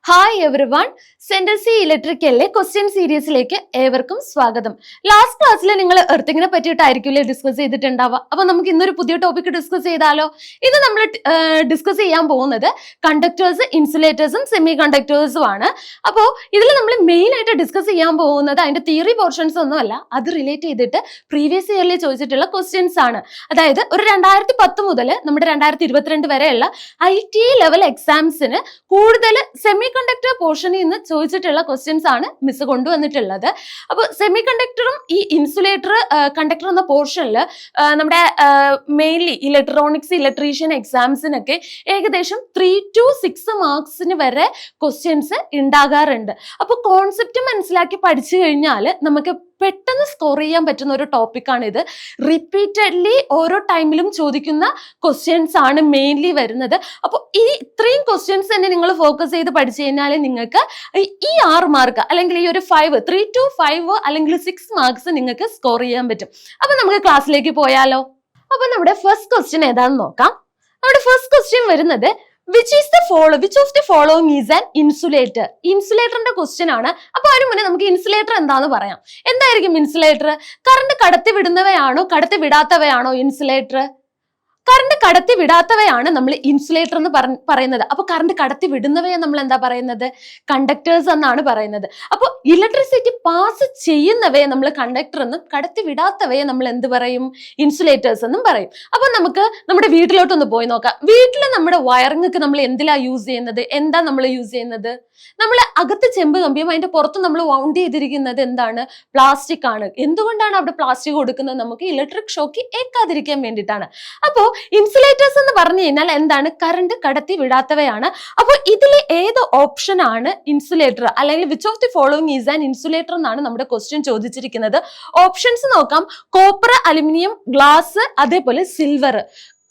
Hi everyone, centre C ഇലക്ട്രിക്കലിലെ question സീരീസിലേക്ക് ഏവർക്കും സ്വാഗതം. ലാസ്റ്റ് ക്ലാസ്സിൽ നിങ്ങൾ എർത്തിങ്ങിനെ പറ്റിയിട്ടായിരിക്കില്ലേ ഡിസ്കസ് ചെയ്തിട്ടുണ്ടാവുക. അപ്പൊ നമുക്ക് ഇന്നൊരു പുതിയ ടോപ്പിക് ഡിസ്കസ് ചെയ്താലോ? ഇത് നമ്മൾ ഡിസ്കസ് ചെയ്യാൻ പോകുന്നത് കണ്ടക്ടേഴ്സ്, ഇൻസുലേറ്റേഴ്സും സെമി കണ്ടക്ടേഴ്സും ആണ്. അപ്പോൾ ഇതിൽ നമ്മൾ മെയിൻ ആയിട്ട് ഡിസ്കസ് ചെയ്യാൻ പോകുന്നത് അതിന്റെ തിയറി പോർഷൻസ് ഒന്നുമല്ല, അത് റിലേറ്റ് ചെയ്തിട്ട് പ്രീവിയസ് ഇയറിൽ ചോദിച്ചിട്ടുള്ള ക്വസ്റ്റ്യൻസ് ആണ്. അതായത് ഒരു 2010 മുതൽ നമ്മുടെ 2022 വരെയുള്ള IT ലെവൽ എക്സാംസിന് കൂടുതൽ സെമി കണ്ടക്ടർ പോർഷനിൽ നിന്ന് ചോദിച്ചിട്ടുള്ള ക്വസ്റ്റ്യൻസ് ആണ് മിസ് കൊണ്ടുവന്നിട്ടുള്ളത്. അപ്പോൾ സെമി കണ്ടക്ടറും ഈ ഇൻസുലേറ്റർ കണ്ടക്ടർ എന്ന പോർഷനിൽ നമ്മുടെ മെയിൻലി ഇലക്ട്രോണിക്സ്, ഇലക്ട്രീഷ്യൻ എക്സാംസിനൊക്കെ ഏകദേശം 3 to 6 മാർക്സിന് വരെ ക്വസ്റ്റ്യൻസ് ഉണ്ടാകാറുണ്ട്. അപ്പോൾ കോൺസെപ്റ്റ് മനസ്സിലാക്കി പഠിച്ചു കഴിഞ്ഞാൽ നമുക്ക് പെട്ടെന്ന് സ്കോർ ചെയ്യാൻ പറ്റുന്ന ഒരു ടോപ്പിക്കാണ് ഇത്. റിപ്പീറ്റഡ്ലി ഓരോ ടൈമിലും ചോദിക്കുന്ന ക്വസ്റ്റ്യൻസ് ആണ് മെയിൻലി വരുന്നത്. അപ്പോൾ ഈ ഇത്രയും ക്വസ്റ്റ്യൻസ് തന്നെ നിങ്ങൾ ഫോക്കസ് ചെയ്ത് പഠിച്ചു കഴിഞ്ഞാൽ നിങ്ങൾക്ക് ഈ 6 മാർക്ക് അല്ലെങ്കിൽ ഈ ഒരു 3 to 5 അല്ലെങ്കിൽ 6 മാർക്സ് നിങ്ങൾക്ക് സ്കോർ ചെയ്യാൻ പറ്റും. അപ്പൊ നമുക്ക് ക്ലാസ്സിലേക്ക് പോയാലോ? അപ്പൊ നമ്മുടെ ഫസ്റ്റ് ക്വസ്റ്റ്യൻ ഏതാണെന്ന് നോക്കാം. നമ്മുടെ ഫസ്റ്റ് ക്വസ്റ്റ്യൻ വരുന്നത് which of the following is an insulator? ഇൻസുലേറ്ററിന്റെ ക്വസ്റ്റ്യൻ ആണ്. അപ്പൊ അതിന് മുന്നേ നമുക്ക് ഇൻസുലേറ്റർ എന്താന്ന് പറയാം. എന്തായിരിക്കും ഇൻസുലേറ്റർ? കറണ്ട് കടത്തി വിടുന്നവയാണോ കടത്തി വിടാത്തവയാണോ ഇൻസുലേറ്റർ? കറണ്ട് കടത്തി വിടാത്തവയാണ് നമ്മൾ ഇൻസുലേറ്റർ എന്ന് പറയുന്നത്. അപ്പൊ കറണ്ട് കടത്തി വിടുന്നവയെ നമ്മൾ എന്താ പറയുന്നത്? കണ്ടക്ടേഴ്സ് എന്നാണ് പറയുന്നത്. അപ്പൊ ഇലക്ട്രിസിറ്റി പാസ് ചെയ്യുന്നവയെ നമ്മൾ കണ്ടക്ടർ എന്നും കടത്തി വിടാത്തവയെ നമ്മൾ എന്ത് പറയും? ഇൻസുലേറ്റേഴ്സ് എന്നും പറയും. അപ്പൊ നമുക്ക് നമ്മുടെ വീട്ടിലോട്ടൊന്ന് പോയി നോക്കാം. വീട്ടിൽ നമ്മുടെ വയറിങ്ങൊക്കെ നമ്മൾ എന്തിലാ യൂസ് ചെയ്യുന്നത്? എന്താ നമ്മൾ യൂസ് ചെയ്യുന്നത്? നമ്മൾ അകത്ത് ചെമ്പ് കമ്പിയും അതിന്റെ പുറത്ത് നമ്മൾ വൗണ്ട് ചെയ്തിരിക്കുന്നത് എന്താണ്? പ്ലാസ്റ്റിക് ആണ്. എന്തുകൊണ്ടാണ് അവിടെ പ്ലാസ്റ്റിക് കൊടുക്കുന്നത്? നമുക്ക് ഇലക്ട്രിക് ഷോക്ക് ഏൽക്കാതിരിക്കാൻ വേണ്ടിയിട്ടാണ്. അപ്പോ ഇൻസുലേറ്റേഴ്സ് എന്ന് പറഞ്ഞു കഴിഞ്ഞാൽ എന്താണ്? കറണ്ട് കടത്തി വിടാത്തവയാണ്. അപ്പോൾ ഇതിൽ ഏത് ഓപ്ഷൻ ആണ് ഇൻസുലേറ്റർ? അല്ലെങ്കിൽ which of the following is an insulator എന്നാണ് നമ്മുടെ ക്വസ്റ്റ്യൻ ചോദിച്ചിരിക്കുന്നത്. ഓപ്ഷൻസ് നോക്കാം. കോപ്പർ, അലുമിനിയം, ഗ്ലാസ്, അതേപോലെ സിൽവർ.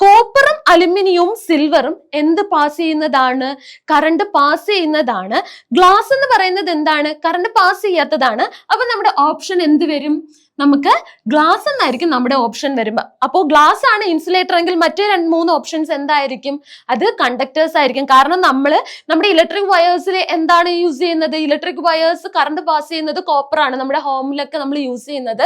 കോപ്പറും അലുമിനിയവും സിൽവറും എന്ത് പാസ് ചെയ്യുന്നതാണ്? കറണ്ട് പാസ് ചെയ്യുന്നതാണ്. ഗ്ലാസ് എന്ന് പറയുന്നത് എന്താണ്? കറണ്ട് പാസ് ചെയ്യാത്തതാണ്. അപ്പൊ നമ്മുടെ ഓപ്ഷൻ എന്ത് വരും? നമുക്ക് ഗ്ലാസ് എന്നായിരിക്കും നമ്മുടെ ഓപ്ഷൻ വരുമ്പോ. അപ്പോൾ ഗ്ലാസ് ആണ് ഇൻസുലേറ്റർ എങ്കിൽ മറ്റേ 2-3 ഓപ്ഷൻസ് എന്തായിരിക്കും? അത് കണ്ടക്ടേഴ്സ് ആയിരിക്കും. കാരണം നമ്മുടെ ഇലക്ട്രിക് വയേഴ്സിൽ എന്താണ് യൂസ് ചെയ്യുന്നത്? ഇലക്ട്രിക് വയേഴ്സ് കറണ്ട് പാസ് ചെയ്യുന്നത് കോപ്പർ ആണ്. നമ്മുടെ ഹോമിലൊക്കെ നമ്മൾ യൂസ് ചെയ്യുന്നത്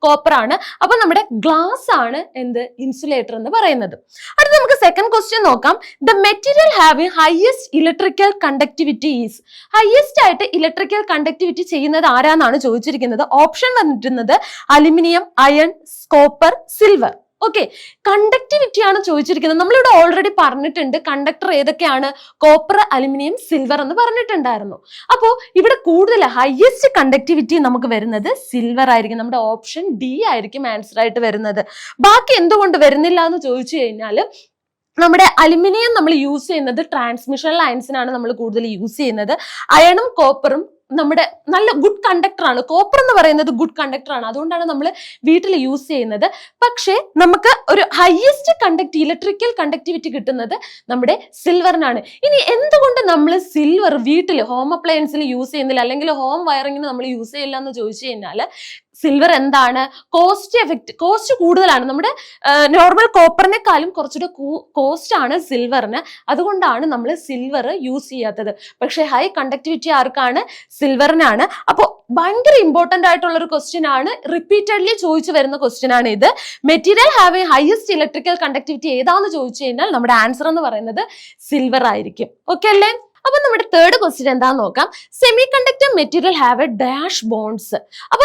കോപ്പർ ആണ്. അപ്പൊ നമ്മുടെ ഗ്ലാസ് ആണ് എന്ത്? ഇൻസുലേറ്റർ എന്ന് പറയുന്നത്. അടുത്ത നമുക്ക് സെക്കൻഡ് ക്വസ്റ്റ്യൻ നോക്കാം. The material having highest electrical conductivity is. Highest ആയിട്ട് ഇലക്ട്രിക്കൽ കണ്ടക്ടിവിറ്റി ചെയ്യുന്നത് ആരാന്നാണ് ചോദിച്ചിരിക്കുന്നത്. ഓപ്ഷൻ വന്നിട്ടുള്ളത് aluminium, iron, copper, silver. Okay, conductivity ആണ് ചോദിച്ചിരിക്കുന്നത്. നമ്മളിവിടെ ഓൾറെഡി പറഞ്ഞിട്ടുണ്ട് കണ്ടക്ടർ ഏതൊക്കെയാണ്? കോപ്പർ, അലുമിനിയം, സിൽവർ എന്ന് പറഞ്ഞിട്ടുണ്ടായിരുന്നു. അപ്പോൾ ഇവിടെ കൂടുതൽ ഹയസ്റ്റ് കണ്ടക്ടിവിറ്റി നമുക്ക് വരുന്നത് സിൽവർ ആയിരിക്കും. നമ്മുടെ ഓപ്ഷൻ ഡി ആയിരിക്കും ആൻസർ ആയിട്ട് വരുന്നത്. ബാക്കി എന്തുകൊണ്ട് വരുന്നില്ല എന്ന് ചോദിച്ചു കഴിഞ്ഞാൽ നമ്മുടെ അലുമിനിയം നമ്മൾ യൂസ് ചെയ്യുന്നത് ട്രാൻസ്മിഷൻ ലൈൻസിനാണ് നമ്മൾ കൂടുതൽ യൂസ് ചെയ്യുന്നത്. അയണും കോപ്പറും നമ്മുടെ നല്ല ഗുഡ് കണ്ടക്ടർ ആണ്. കോപ്പർ എന്ന് പറയുന്നത് ഗുഡ് കണ്ടക്ടർ ആണ്. അതുകൊണ്ടാണ് നമ്മൾ വീട്ടിൽ യൂസ് ചെയ്യുന്നത്. പക്ഷേ നമുക്ക് ഒരു ഹയസ്റ്റ് ഇലക്ട്രിക്കൽ കണ്ടക്ടിവിറ്റി കിട്ടുന്നത് നമ്മുടെ സിൽവറിനാണ്. ഇനി എന്തുകൊണ്ട് നമ്മൾ സിൽവർ വീട്ടിൽ ഹോം അപ്ലയൻസിൽ യൂസ് ചെയ്യുന്നില്ല, അല്ലെങ്കിൽ ഹോം വയറിങ്ങിന് നമ്മൾ യൂസ് ചെയ്യില്ല എന്ന് ചോദിച്ചു കഴിഞ്ഞാൽ സിൽവർ എന്താണ്? കോസ്റ്റ് കൂടുതലാണ്. നമ്മുടെ നോർമൽ കോപ്പറിനെക്കാളും കുറച്ചുകൂടെ കോസ്റ്റ് ആണ് സിൽവറിന്. അതുകൊണ്ടാണ് നമ്മൾ സിൽവർ യൂസ് ചെയ്യാത്തത്. പക്ഷെ ഹൈ കണ്ടക്ടിവിറ്റി ആർക്കാണ്? സിൽവറിനാണ്. അപ്പോൾ ഭയങ്കര ഇമ്പോർട്ടന്റ് ആയിട്ടുള്ള ഒരു ക്വസ്റ്റ്യൻ ആണ്. റിപ്പീറ്റഡ്ലി ചോദിച്ചു വരുന്ന ക്വസ്റ്റ്യൻ ആണ് ഇത്. Material having highest electrical conductivity ഏതാന്ന് ചോദിച്ചു കഴിഞ്ഞാൽ നമ്മുടെ ആൻസർ എന്ന് പറയുന്നത് സിൽവർ ആയിരിക്കും. ഓക്കെ അല്ലേ? അപ്പൊ നമ്മുടെ തേർഡ് ക്വസ്റ്റ്യൻ എന്താന്ന് നോക്കാം. Semiconductor material have a dash bonds. അപ്പൊ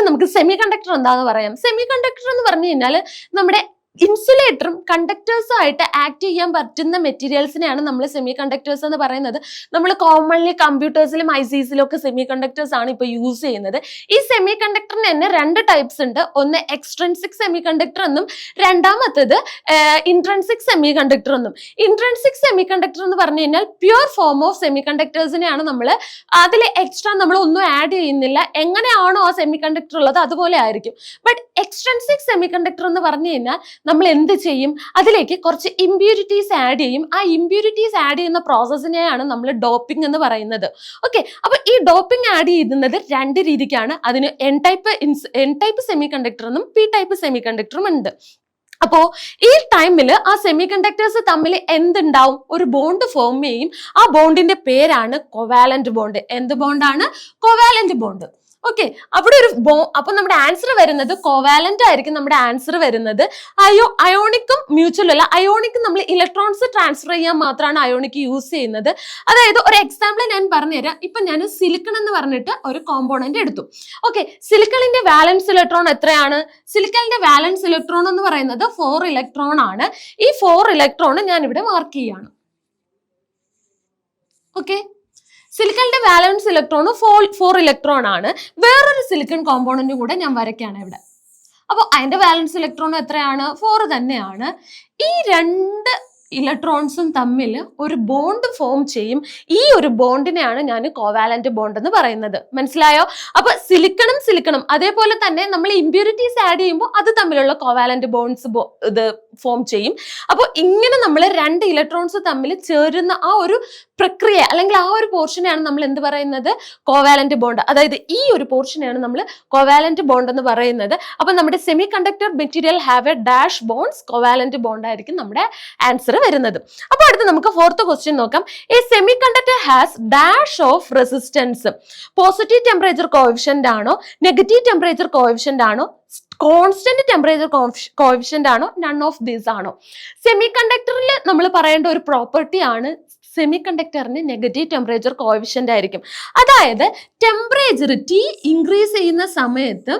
നമുക്ക് സെമി കണ്ടക്ടർ എന്താന്ന് പറയാം. സെമി കണ്ടക്ടർ എന്ന് പറഞ്ഞു കഴിഞ്ഞാൽ നമ്മുടെ ഇൻസുലേറ്ററും കണ്ടക്ടേഴ്സും ആയിട്ട് ആക്ട് ചെയ്യാൻ പറ്റുന്ന മെറ്റീരിയൽസിനെയാണ് നമ്മൾ സെമി കണ്ടക്ടേഴ്സ് എന്ന് പറയുന്നത്. നമ്മൾ കോമൺലി കമ്പ്യൂട്ടേഴ്സിലും ICസിലും ഒക്കെ സെമി കണ്ടക്ടേഴ്സ് ആണ് ഇപ്പൊ യൂസ് ചെയ്യുന്നത്. ഈ സെമി കണ്ടക്ടറിന് തന്നെ 2 ടൈപ്സ് ഉണ്ട്. ഒന്ന് എക്സ്ട്രിൻസിക് സെമി കണ്ടക്ടർ എന്നും രണ്ടാമത്തേത് ഇൻട്രൻസിക് സെമി കണ്ടക്ടർ എന്നും. ഇൻട്രൻസിക് സെമി കണ്ടക്ടർ എന്ന് പറഞ്ഞു കഴിഞ്ഞാൽ പ്യുവർ ഫോം ഓഫ് സെമി കണ്ടക്ടേഴ്സിനെയാണ് നമ്മൾ അതിൽ എക്സ്ട്രാ നമ്മൾ ഒന്നും ആഡ് ചെയ്യുന്നില്ല. എങ്ങനെയാണോ ആ സെമി കണ്ടക്ടർ ഉള്ളത് അതുപോലെ ആയിരിക്കും. ബട്ട് എക്സ്ട്രിൻസിക് സെമി കണ്ടക്ടർ എന്ന് പറഞ്ഞു കഴിഞ്ഞാൽ നമ്മൾ എന്ത് ചെയ്യും? അതിലേക്ക് കുറച്ച് ഇമ്പ്യൂരിറ്റീസ് ആഡ് ചെയ്യും. ആ ഇമ്പ്യൂരിറ്റീസ് ആഡ് ചെയ്യുന്ന പ്രോസസ്സിനെയാണ് നമ്മൾ ഡോപ്പിംഗ് എന്ന് പറയുന്നത്. ഓക്കെ, അപ്പൊ ഈ ഡോപ്പിംഗ് ആഡ് ചെയ്യുന്നത് 2 രീതിക്കാണ്. അതിന് എൻ ടൈപ്പ് സെമി കണ്ടക്ടർ എന്നും P ടൈപ്പ് സെമി കണ്ടക്ടറും ഉണ്ട്. അപ്പോ ഈ ടൈമിൽ ആ സെമി കണ്ടക്ടേഴ്സ് തമ്മിൽ എന്തുണ്ടാവും? ഒരു ബോണ്ട് ഫോം ചെയ്യും. ആ ബോണ്ടിന്റെ പേരാണ് കോവാലന്റ് ബോണ്ട്. എന്ത് ബോണ്ടാണ്? Covalent bond. ഓക്കെ, അവിടെ ഒരു അപ്പൊ നമ്മുടെ ആൻസർ വരുന്നത് കോവാലന്റ് ആയിരിക്കും. നമ്മുടെ ആൻസർ വരുന്നത് അയോണിക്കും മ്യൂച്വൽ അല്ല. അയോണിക്ക് നമ്മൾ ഇലക്ട്രോൺസ് ട്രാൻസ്ഫർ ചെയ്യാൻ മാത്രമാണ് അയോണിക് യൂസ് ചെയ്യുന്നത്. അതായത് ഒരു എക്സാമ്പിൾ ഞാൻ പറഞ്ഞുതരാം. ഇപ്പൊ ഞാൻ സിലിക്കൺ എന്ന് പറഞ്ഞിട്ട് ഒരു കോമ്പോണന്റ് എടുത്തു. ഓക്കെ, സിലിക്കണിന്റെ വാലൻസ് ഇലക്ട്രോൺ എത്രയാണ്? സിലിക്കണിന്റെ വാലൻസ് ഇലക്ട്രോൺ എന്ന് പറയുന്നത് 4 ഇലക്ട്രോൺ ആണ്. ഈ 4 ഇലക്ട്രോൺ ഞാൻ ഇവിടെ മാർക്ക് ചെയ്യാണ്. ഓക്കെ, സിലിക്കണിന്റെ വാലൻസ് ഇലക്ട്രോൺ 4 ഇലക്ട്രോൺ ആണ്. വേറൊരു സിലിക്കൺ കോമ്പോണന്റ് കൂടെ ഞാൻ വരയ്ക്കാണ് ഇവിടെ. അപ്പൊ അതിന്റെ വാലൻസ് ഇലക്ട്രോൺ എത്രയാണ്? 4 തന്നെയാണ്. ഈ രണ്ട് ഇലക്ട്രോൺസും തമ്മിൽ ഒരു ബോണ്ട് ഫോം ചെയ്യും. ഈ ഒരു ബോണ്ടിനെയാണ് ഞാൻ കോവാലന്റ് ബോണ്ട് എന്ന് പറയുന്നത്. മനസ്സിലായോ? അപ്പൊ സിലിക്കണും അതേപോലെ തന്നെ നമ്മൾ ഇമ്പ്യൂരിറ്റീസ് ആഡ് ചെയ്യുമ്പോൾ അത് തമ്മിലുള്ള കോവാലന്റ് ബോണ്ട്സ് ഇത് ഫോം ചെയ്യും. അപ്പോൾ ഇങ്ങനെ നമ്മൾ രണ്ട് ഇലക്ട്രോൺസ് തമ്മിൽ ചേരുന്ന ആ ഒരു പ്രക്രിയ അല്ലെങ്കിൽ ആ ഒരു പോർഷനെയാണ് നമ്മൾ എന്ത് പറയുന്നത്? Covalent bond. അതായത് ഈ ഒരു പോർഷനെയാണ് നമ്മൾ കോവാലന്റ് ബോണ്ട് എന്ന് പറയുന്നത്. അപ്പൊ നമ്മുടെ semi conductor material have a dash bonds. Covalent bond ആയിരിക്കും നമ്മുടെ ആൻസർ വരുന്നത്. അപ്പൊ അടുത്ത് നമുക്ക് 4th ക്വസ്റ്റ്യൻ നോക്കാം. A semi conductor has dash of resistance. Positive temperature coefficient ആണോ, നെഗറ്റീവ് ടെമ്പറേച്ചർ കോഎഫിഷ്യന്റ് ആണോ, കോൺസ്റ്റന്റ് ടെമ്പറേച്ചർ കോഎഫിഷ്യന്റ് ആണോ, നൺ ഓഫ് ദീസ് ആണോ? സെമി കണ്ടക്ടറിൽ നമ്മൾ പറയേണ്ട ഒരു പ്രോപ്പർട്ടി ആണ് സെമി കണ്ടക്ടറിന് നെഗറ്റീവ് ടെമ്പറേച്ചർ കോഎഫിഷ്യന്റ് ആയിരിക്കും. അതായത് ടെമ്പറേച്ചർ T ഇൻക്രീസ് ചെയ്യുന്ന സമയത്ത്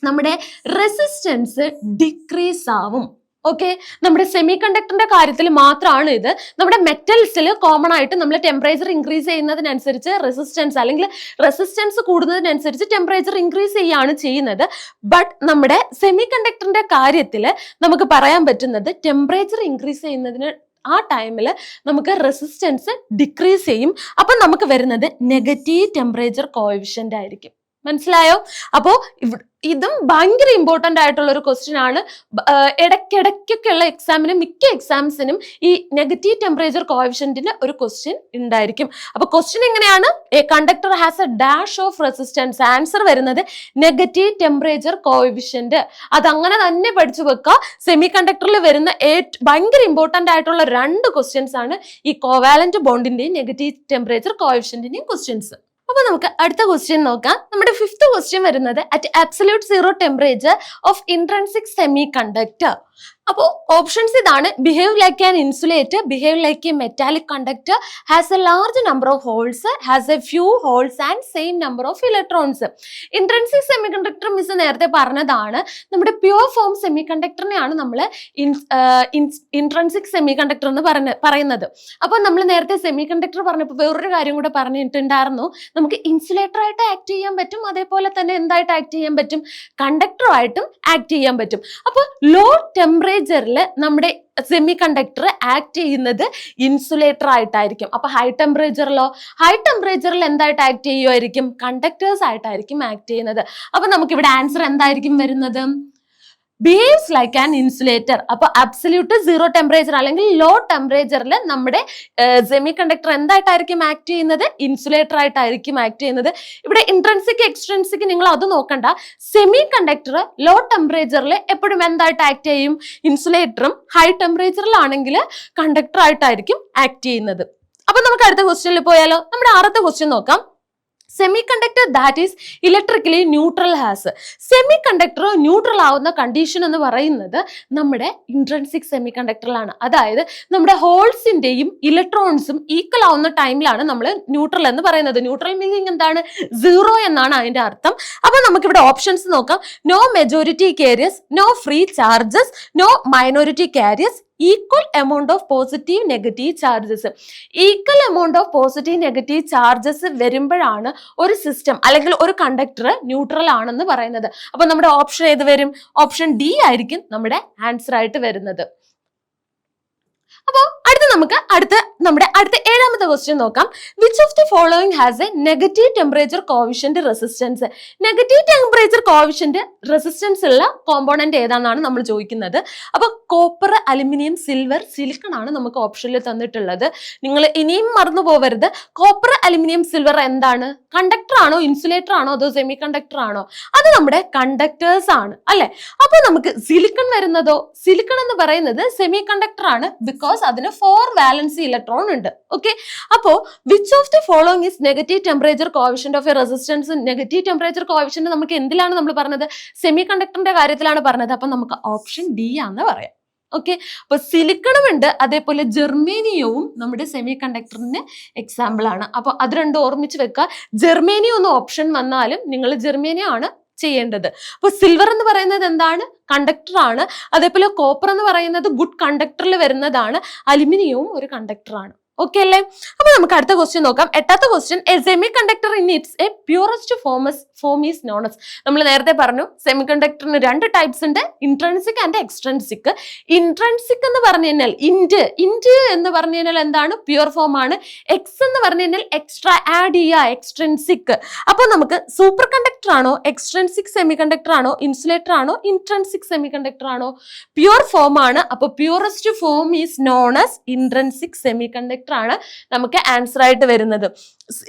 നമ്മുടെ റെസിസ്റ്റൻസ് ഡിക്രീസ് ആവും. ഓക്കെ, നമ്മുടെ സെമി കണ്ടക്ടറിന്റെ കാര്യത്തിൽ മാത്രമാണ് ഇത്. നമ്മുടെ മെറ്റൽസിൽ കോമൺ ആയിട്ട് നമ്മൾ ടെമ്പറേച്ചർ ഇൻക്രീസ് ചെയ്യുന്നതിനനുസരിച്ച് റെസിസ്റ്റൻസ് കൂടുന്നതിനനുസരിച്ച് ടെമ്പറേച്ചർ ഇൻക്രീസ് ചെയ്യുകയാണ് ചെയ്യുന്നത്. ബട്ട് നമ്മുടെ സെമി കണ്ടക്ടറിന്റെ കാര്യത്തിൽ നമുക്ക് പറയാൻ പറ്റുന്നത് ടെമ്പറേച്ചർ ഇൻക്രീസ് ചെയ്യുന്നതിന് ആ ടൈമിൽ നമുക്ക് റെസിസ്റ്റൻസ് ഡിക്രീസ് ചെയ്യും. അപ്പൊ നമുക്ക് വരുന്നത് നെഗറ്റീവ് ടെമ്പറേച്ചർ കോഎഫിഷ്യന്റ് ആയിരിക്കും. മനസ്സിലായോ? അപ്പോ ഇതും ഭയങ്കര ഇമ്പോർട്ടന്റ് ആയിട്ടുള്ള ഒരു ക്വസ്റ്റ്യൻ ആണ്. ഇടയ്ക്കിടയ്ക്കൊക്കെയുള്ള എക്സാമിനും മിക്ക എക്സാംസിനും ഈ നെഗറ്റീവ് ടെമ്പറേച്ചർ കോഎഫിഷ്യന്റിന് ഒരു ക്വസ്റ്റ്യൻ ഉണ്ടായിരിക്കും. അപ്പൊ ക്വസ്റ്റ്യൻ എങ്ങനെയാണ്? A conductor has A dash of resistance. Answer വരുന്നത് നെഗറ്റീവ് ടെമ്പറേച്ചർ കോഎഫിഷ്യന്റ്. അതങ്ങനെ തന്നെ പഠിച്ചു വെക്കുക. സെമി കണ്ടക്ടറിൽ വരുന്ന ഭയങ്കര ഇമ്പോർട്ടന്റ് ആയിട്ടുള്ള 2 ക്വസ്റ്റ്യൻസ് ആണ് ഈ കോവാലന്റ് ബോണ്ടിന്റെയും നെഗറ്റീവ് ടെമ്പറേച്ചർ കോഎഫിഷ്യന്റിന്റെയും ക്വസ്റ്റ്യൻസ്. അപ്പൊ നമുക്ക് അടുത്ത ക്വസ്റ്റ്യൻ നോക്കാം. നമ്മുടെ 5th ക്വസ്റ്റ്യൻ വരുന്നത് at absolute 0 temperature of intrinsic semiconductor. അപ്പോൾ ഓപ്ഷൻസ് ഇതാണ്: behave like an insulator, behave like a metallic conductor, has a large number of holes, has a few holes and same number of electrons. Intrinsic semiconductor മിസ് നേരത്തെ പറഞ്ഞതാണ്. നമ്മുടെ pure form semi കണ്ടക്ടറിനെയാണ് നമ്മൾ intrinsic semi conductor എന്ന് പറയുന്നത്. അപ്പൊ നമ്മൾ നേരത്തെ സെമി കണ്ടക്ടർ പറഞ്ഞപ്പോൾ വേറൊരു കാര്യം കൂടെ പറഞ്ഞിട്ടുണ്ടായിരുന്നു. നമുക്ക് ഇൻസുലേറ്റർ ആയിട്ട് ആക്ട് ചെയ്യാൻ പറ്റും, അതേപോലെ തന്നെ എന്തായിട്ട് ആക്ട് ചെയ്യാൻ പറ്റും? കണ്ടക്ടറുമായിട്ടും ആക്ട് ചെയ്യാൻ പറ്റും. അപ്പൊ ലോ ടെമ്പറേച്ചറിൽ നമ്മുടെ സെമി കണ്ടക്ടർ ആക്ട് ചെയ്യുന്നത് ഇൻസുലേറ്റർ ആയിട്ടായിരിക്കും. അപ്പൊ ഹൈ ടെമ്പറേച്ചറിൽ എന്തായിട്ട് ആക്ട് ചെയ്യുമായിരിക്കും? കണ്ടക്ടേഴ്സ് ആയിട്ടായിരിക്കും ആക്ട് ചെയ്യുന്നത്. അപ്പൊ നമുക്ക് ഇവിടെ ആൻസർ എന്തായിരിക്കും വരുന്നത്? Behaves like an insulator. അപ്പൊ അബ്സല്യൂട്ട് 0 ടെമ്പറേച്ചർ അല്ലെങ്കിൽ ലോ ടെമ്പറേച്ചറിൽ നമ്മുടെ സെമി കണ്ടക്ടർ എന്തായിട്ടായിരിക്കും ആക്ട് ചെയ്യുന്നത്? ഇൻസുലേറ്റർ ആയിട്ടായിരിക്കും ആക്ട് ചെയ്യുന്നത്. ഇവിടെ ഇൻട്രിൻസിക് എക്സ്ട്രിൻസിക് നിങ്ങൾ അത് നോക്കണ്ട. സെമി കണ്ടക്ടർ ലോ ടെമ്പറേച്ചറിൽ എപ്പോഴും എന്തായിട്ട് ആക്ട് ചെയ്യും? ഇൻസുലേറ്ററും. ഹൈ ടെമ്പറേച്ചറിലാണെങ്കിൽ കണ്ടക്ടർ ആയിട്ടായിരിക്കും ആക്ട് ചെയ്യുന്നത്. അപ്പൊ നമുക്ക് അടുത്ത ക്വസ്റ്റ്യനിൽ പോയാലോ? നമ്മുടെ 6th ക്വസ്റ്റ്യൻ നോക്കാം. Semi conductor that is electrically neutral has. Semi conductor neutral ആവുന്ന കണ്ടീഷൻ എന്ന് പറയുന്നത് നമ്മുടെ ഇൻട്രിൻസിക് സെമി കണ്ടക്ടറിലാണ്. അതായത് നമ്മുടെ ഹോൾസിന്റെയും ഇലക്ട്രോൺസും ഈക്വൽ ആവുന്ന ടൈമിലാണ് നമ്മൾ ന്യൂട്രൽ എന്ന് പറയുന്നത്. ന്യൂട്രൽ മീനിങ് എന്താണ്? 0 എന്നാണ് അതിന്റെ അർത്ഥം. അപ്പൊ നമുക്കിവിടെ ഓപ്ഷൻസ് നോക്കാം. No majority carriers, no free charges, no minority carriers, equal amount of positive negative charges. Equal amount of positive negative charges വരുമ്പോഴാണ് ഒരു സിസ്റ്റം അല്ലെങ്കിൽ ഒരു കണ്ടക്ടർ ന്യൂട്രൽ ആണെന്ന് പറയുന്നത്. അപ്പൊ നമ്മുടെ ഓപ്ഷൻ ഏത് വരും? ഓപ്ഷൻ ഡി ആയിരിക്കും നമ്മുടെ ആൻസർ ആയിട്ട് വരുന്നത്. അപ്പോൾ നമ്മുടെ അടുത്ത ഏഴാമത്തെ ക്വസ്റ്റ്യൻ നോക്കാം. Which of the following has A negative temperature coefficient resistance? Negative temperature coefficient resistance ഉള്ള കോമ്പോണന്റ് ഏതാണെന്നാണ് നമ്മൾ ചോദിക്കുന്നത്. അപ്പൊ കോപ്പർ, അലുമിനിയം, സിൽവർ, സിലിക്കൺ ആണ് നമുക്ക് ഓപ്ഷനിൽ തന്നിട്ടുള്ളത്. നിങ്ങൾ ഇനിയും മറന്നു പോവരുത്. കോപ്പർ, അലുമിനിയം, സിൽവർ എന്താണ്? കണ്ടക്ടർ ആണോ, ഇൻസുലേറ്റർ ആണോ, അതോ സെമി കണ്ടക്ടർ ആണോ? അത് നമ്മുടെ കണ്ടക്ടേഴ്സ് ആണ് അല്ലെ. അപ്പൊ നമുക്ക് സിലിക്കൺ വരുന്നതോ? സിലിക്കൺ എന്ന് പറയുന്നത് സെമി കണ്ടക്ടർ ആണ്, ബിക്കോസ് അതിന് 4 വാലൻസി ഇലക്ട്രോൺ ഉണ്ട്. ഓക്കെ, അപ്പോ which of the following is negative temperature coefficient of A resistance? Negative temperature coefficient നമുക്ക് എന്തിലാണ് നമ്മൾ പറഞ്ഞത്? സെമി കണ്ടക്ടറിന്റെ കാര്യത്തിലാണ് പറഞ്ഞത്. അപ്പൊ നമുക്ക് ഓപ്ഷൻ ഡി ആണെന്ന് പറയാം. ഓക്കെ, അപ്പൊ സിലിക്കണും ഉണ്ട്, അതേപോലെ ജെർമേനിയവും നമ്മുടെ സെമി കണ്ടക്ടറിന് എക്സാമ്പിൾ ആണ്. അപ്പൊ അത് രണ്ടും ഓർമ്മിച്ച് വെക്കുക. ജെർമേനിയം ഒന്ന് ഓപ്ഷൻ വന്നാലും നിങ്ങൾ ജെർമേനിയം ആണ് ചെയ്യേണ്ടത്. അപ്പൊ സിൽവർ എന്ന് പറയുന്നത് എന്താണ്? കണ്ടക്ടർ ആണ്. അതേപോലെ കോപ്പർ എന്ന് പറയുന്നത് ഗുഡ് കണ്ടക്ടറിൽ വരുന്നതാണ്. അലുമിനിയവും ഒരു കണ്ടക്ടർ ആണ്. ഓക്കെ അല്ലേ? അപ്പൊ നമുക്ക് അടുത്ത ക്വസ്റ്റ്യൻ നോക്കാം. എട്ടാമത്തെ question, A semi conductor in its A purest form is known as. നമ്മൾ നേരത്തെ പറഞ്ഞു സെമി കണ്ടക്ടറിന് 2 ടൈപ്സ് ഉണ്ട്, ഇൻട്രൻസിക് ആൻഡ് എക്സ്ട്രൻസിക്. ഇൻട്രൻസിക് എന്ന് പറഞ്ഞു കഴിഞ്ഞാൽ ഇൻറ്റ് എന്ന് പറഞ്ഞു കഴിഞ്ഞാൽ എന്താണ്? പ്യൂർ ഫോം ആണ്. എക്സ് എന്ന് പറഞ്ഞു കഴിഞ്ഞാൽ എക്സ്ട്രാ ആഡ് ചെയ്യുക, എക്സ്ട്രൻസിക്. അപ്പൊ നമുക്ക് സൂപ്പർ കണ്ടക്ടർ ആണോ, എക്സ്ട്രൻസിക് സെമി കണ്ടക്ടർ ആണോ, ഇൻസുലേറ്റർ ആണോ, ഇൻട്രൻസിക് സെമി കണ്ടക്ടർ ആണോ? പ്യൂർ ഫോം ആണ്. അപ്പൊ purest form is known as intrinsic semi conductor ആണ് നമുക്ക് ആൻസർ ആയിട്ട് വരുന്നത്.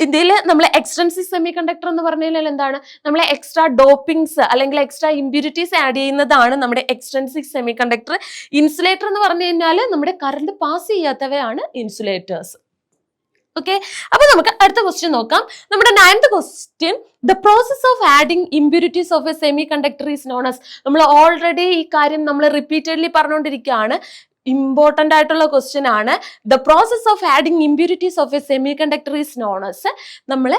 ഇതിൽ നമ്മൾ എക്സ്ട്രൻസിക് സെമി കണ്ടക്ടർ എന്ന് പറഞ്ഞു കഴിഞ്ഞാൽ എന്താണ്? നമ്മളെ എക്സ്ട്രാ ഡോപ്പിംഗ്സ് അല്ലെങ്കിൽ എക്സ്ട്രാ ഇമ്പ്യൂരിറ്റീസ് ആഡ് ചെയ്യുന്നതാണ് നമ്മുടെ എക്സ്ട്രൻസിക് സെമി കണ്ടക്ടർ. ഇൻസുലേറ്റർ എന്ന് പറഞ്ഞു കഴിഞ്ഞാൽ നമ്മുടെ കറണ്ട് പാസ് ചെയ്യാത്തവയാണ് ഇൻസുലേറ്റേഴ്സ്. ഓക്കെ, അപ്പൊ നമുക്ക് അടുത്ത ക്വസ്റ്റ്യൻ നോക്കാം. നമ്മുടെ 9th question, the process of adding impurities of A semi conductor is known as. നമ്മൾ ഓൾറെഡി ഈ കാര്യം നമ്മൾ റിപ്പീറ്റഡ്ലി പറഞ്ഞുകൊണ്ടിരിക്കുകയാണ്. ഇമ്പോർട്ടന്റ് ആയിട്ടുള്ള ക്വസ്റ്റ്യൻ ആണ്. The process of adding impurities of A semi conductor is known as. നമ്മള്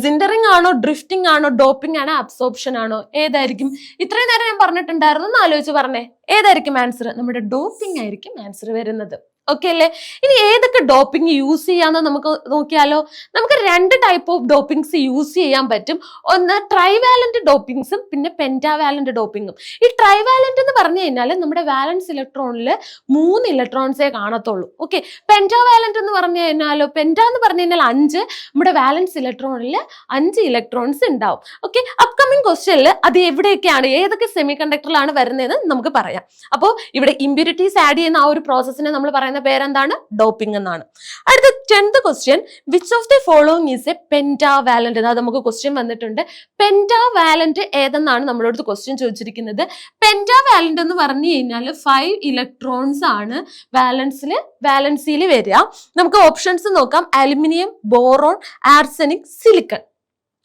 സിൻഡറിങ് ആണോ, drifting ആണോ, ഡോപ്പിംഗ് ആണോ, അബ്സോർപ്ഷൻ ആണോ? ഏതായിരിക്കും? ഇത്രയും നേരം ഞാൻ പറഞ്ഞിട്ടുണ്ടായിരുന്നു, ഒന്ന് ആലോചിച്ച് പറഞ്ഞേ. ഏതായിരിക്കും ആൻസർ? നമ്മുടെ ഡോപ്പിംഗ് ആയിരിക്കും ആൻസർ വരുന്നത്. ഓക്കെ അല്ലേ? ഇനി ഏതൊക്കെ ഡോപ്പിംഗ് യൂസ് ചെയ്യാന്ന് നമുക്ക് നോക്കിയാലോ. നമുക്ക് 2 ടൈപ്പ് ഓഫ് ഡോപ്പിംഗ്സ് യൂസ് ചെയ്യാൻ പറ്റും. ഒന്ന് ട്രൈവാലന്റ് ഡോപ്പിംഗ്സും പിന്നെ പെന്റാവാലന്റ് ഡോപ്പിംഗും. ഈ ട്രൈവാലന്റ് എന്ന് പറഞ്ഞു കഴിഞ്ഞാൽ നമ്മുടെ വാലൻസ് ഇലക്ട്രോണിൽ 3 ഇലക്ട്രോൺസേ കാണത്തുള്ളൂ. ഓക്കെ, പെന്റാവാലന്റ് എന്ന് പറഞ്ഞു കഴിഞ്ഞാലോ, പെന്റാ എന്ന് പറഞ്ഞു കഴിഞ്ഞാൽ 5, നമ്മുടെ വാലൻസ് ഇലക്ട്രോണിൽ 5 ഇലക്ട്രോൺസ് ഉണ്ടാവും. ഓക്കെ, അപ്കമിങ് ക്വസ്റ്റ്യനിൽ അത് എവിടെയൊക്കെയാണ്, ഏതൊക്കെ സെമി കണ്ടക്ടറിലാണ് വരുന്നതെന്ന് നമുക്ക് പറയാം. അപ്പോൾ ഇവിടെ ഇമ്പ്യൂരിറ്റീസ് ആഡ് ചെയ്യുന്ന ആ ഒരു പ്രോസസ്സിനെ നമ്മൾ പറയുന്ന പേരെന്താണ്? ഡോപ്പിംഗ് എന്നാണ്. അടുത്ത 10th question, which of the following is A pentavalent? അത് നമുക്ക് ക്വസ്റ്റ്യൻ വന്നിട്ടുണ്ട്. പെന്റാവാലന്റ് ഏതെന്നാണ് നമ്മളോട് ക്വസ്റ്റ്യൻ ചോദിച്ചിരിക്കുന്നത്. പെന്റാവാലന്റ് എന്ന് പറഞ്ഞു കഴിഞ്ഞാൽ 5 ഇലക്ട്രോൺസ് ആണ് വാലൻസിയിൽ വരിക. നമുക്ക് ഓപ്ഷൻസ് നോക്കാം. Aluminium, boron, arsenic, silicon.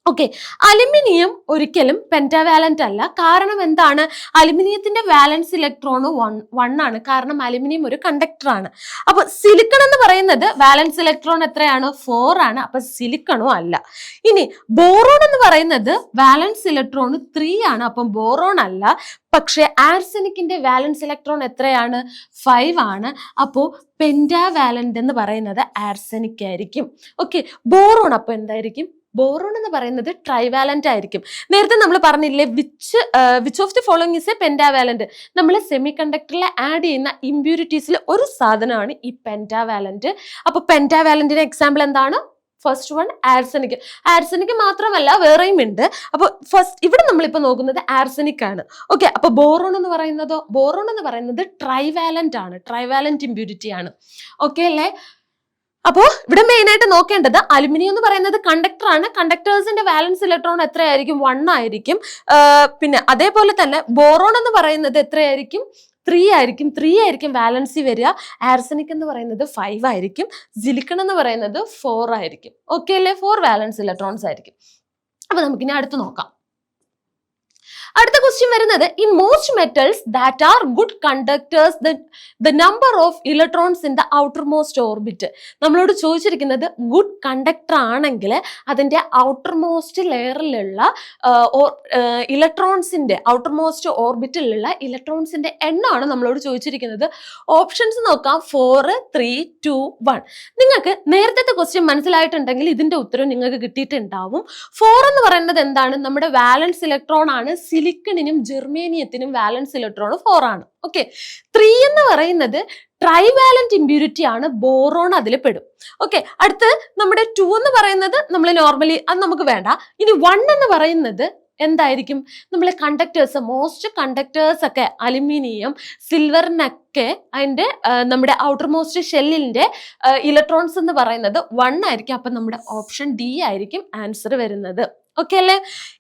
Okay, aluminium ഒരിക്കലും പെന്റാവാലന്റ് അല്ല. കാരണം എന്താണ്? അലുമിനിയത്തിന്റെ വാലൻസ് ഇലക്ട്രോൺ 1 ആണ്. കാരണം അലുമിനിയം ഒരു കണ്ടക്ടർ ആണ്. അപ്പൊ സിലിക്കൺ എന്ന് പറയുന്നത് വാലൻസ് ഇലക്ട്രോൺ എത്രയാണ്? 4 ആണ്. അപ്പൊ സിലിക്കണും അല്ല. ഇനി ബോറോൺ എന്ന് പറയുന്നത് വാലൻസ് ഇലക്ട്രോൺ 3 ആണ്. അപ്പം ബോറോൺ അല്ല. പക്ഷെ ആർസെനിക്കിന്റെ വാലൻസ് ഇലക്ട്രോൺ എത്രയാണ്? 5 ആണ്. അപ്പോ പെന്റാവാലന്റ് എന്ന് പറയുന്നത് ആർസെനിക് ആയിരിക്കും. ഓക്കെ, ബോറോൺ അപ്പൊ എന്തായിരിക്കും? ബോറോൺ എന്ന് പറയുന്നത് ട്രൈവാലന്റ് ആയിരിക്കും. നേരത്തെ നമ്മൾ പറഞ്ഞില്ലേ which of the following is A pentavalent. നമ്മൾ സെമി കണ്ടക്ടറിൽ ആഡ് ചെയ്യുന്ന ഇമ്പ്യൂരിറ്റീസിൽ ഒരു സാധനമാണ് ഈ പെന്റാവാലന്റ്. അപ്പൊ പെന്റാവാലന്റിന്റെ എക്സാമ്പിൾ എന്താണ്? First one arsenic. ആർസെനിക് മാത്രമല്ല വേറെയും ഉണ്ട്. അപ്പൊ ഫസ്റ്റ് ഇവിടെ നമ്മളിപ്പോ നോക്കുന്നത് ആർസെനിക് ആണ്. ഓക്കെ, അപ്പൊ ബോറോൺ എന്ന് പറയുന്നതോ? ബോറോൺ എന്ന് പറയുന്നത് ട്രൈവാലന്റ് ആണ്. ട്രൈവാലന്റ് ഇമ്പ്യൂരിറ്റി ആണ്. ഓക്കെ അല്ലേ? അപ്പോ ഇവിടെ മെയിൻ ആയിട്ട് നോക്കേണ്ടത് അലുമിനിയം എന്ന് പറയുന്നത് കണ്ടക്ടർ ആണ്. കണ്ടക്ടേഴ്സിന്റെ വാലൻസ് ഇലക്ട്രോൺ എത്രയായിരിക്കും? 1 ആയിരിക്കും. പിന്നെ അതേപോലെ തന്നെ ബോറോൺ എന്ന് പറയുന്നത് എത്രയായിരിക്കും? 3 ആയിരിക്കും. 3 ആയിരിക്കും വാലൻസി വരിക. ആർസെനിക് എന്ന് പറയുന്നത് 5 ആയിരിക്കും. സിലിക്കൺ എന്ന് പറയുന്നത് 4 ആയിരിക്കും. ഓക്കെ അല്ലേ? 4 വാലൻസ് ഇലക്ട്രോൺസ് ആയിരിക്കും. അപ്പൊ നമുക്കിനി അടുത്ത് നോക്കാം. അടുത്ത ക്വസ്റ്റ്യൻ വരുന്നത്, in most metals that are good conductors the number of electrons in the outer most orbit. നമ്മളോട് ചോദിച്ചിരിക്കുന്നത് ഗുഡ് കണ്ടക്ടർ ആണെങ്കിൽ അതിന്റെ ഔട്ടർ മോസ്റ്റ് ലെയറിലുള്ള ഇലക്ട്രോൺസിന്റെ ഔട്ടർ മോസ്റ്റ് ഓർബിറ്റിലുള്ള ഇലക്ട്രോൺസിന്റെ എണ്ണമാണ് നമ്മളോട് ചോദിച്ചിരിക്കുന്നത്. ഓപ്ഷൻസ് നോക്കാം. 4, 3, 2, 1. നിങ്ങൾക്ക് നേരത്തെ ക്വസ്റ്റ്യൻ മനസ്സിലായിട്ടുണ്ടെങ്കിൽ ഇതിന്റെ ഉത്തരം നിങ്ങൾക്ക് കിട്ടിയിട്ടുണ്ടാവും. 4 എന്ന് പറയുന്നത് എന്താണ്? നമ്മുടെ വാലൻസ് ഇലക്ട്രോൺ ആണ്. സിലിക്കണിനും ജെർമേനിയത്തിനും വാലൻസ് ഇലക്ട്രോൺ 4 ആണ്. ഓക്കെ, 3 എന്ന് പറയുന്നത് ട്രൈവാലന്റ് ഇമ്പ്യൂരിറ്റി ആണ്, ബോറോൺ അതിൽ പെടും. ഓക്കെ, അടുത്ത് നമ്മുടെ 2 എന്ന് പറയുന്നത് നമ്മൾ നോർമലി അത് നമുക്ക് വേണ്ട. ഇനി 1 എന്ന് പറയുന്നത് എന്തായിരിക്കും? നമ്മളെ കണ്ടക്ടേഴ്സ്, മോസ്റ്റ് കണ്ടക്ടേഴ്സ് ഒക്കെ അലുമിനിയം, സിൽവറിനൊക്കെ അതിന്റെ നമ്മുടെ ഔട്ടർ മോസ്റ്റ് ഷെല്ലിന്റെ ഇലക്ട്രോൺസ് എന്ന് പറയുന്നത് 1 ആയിരിക്കും. അപ്പൊ നമ്മുടെ ഓപ്ഷൻ ഡി ആയിരിക്കും ആൻസർ വരുന്നത്. ഓക്കെ അല്ലേ?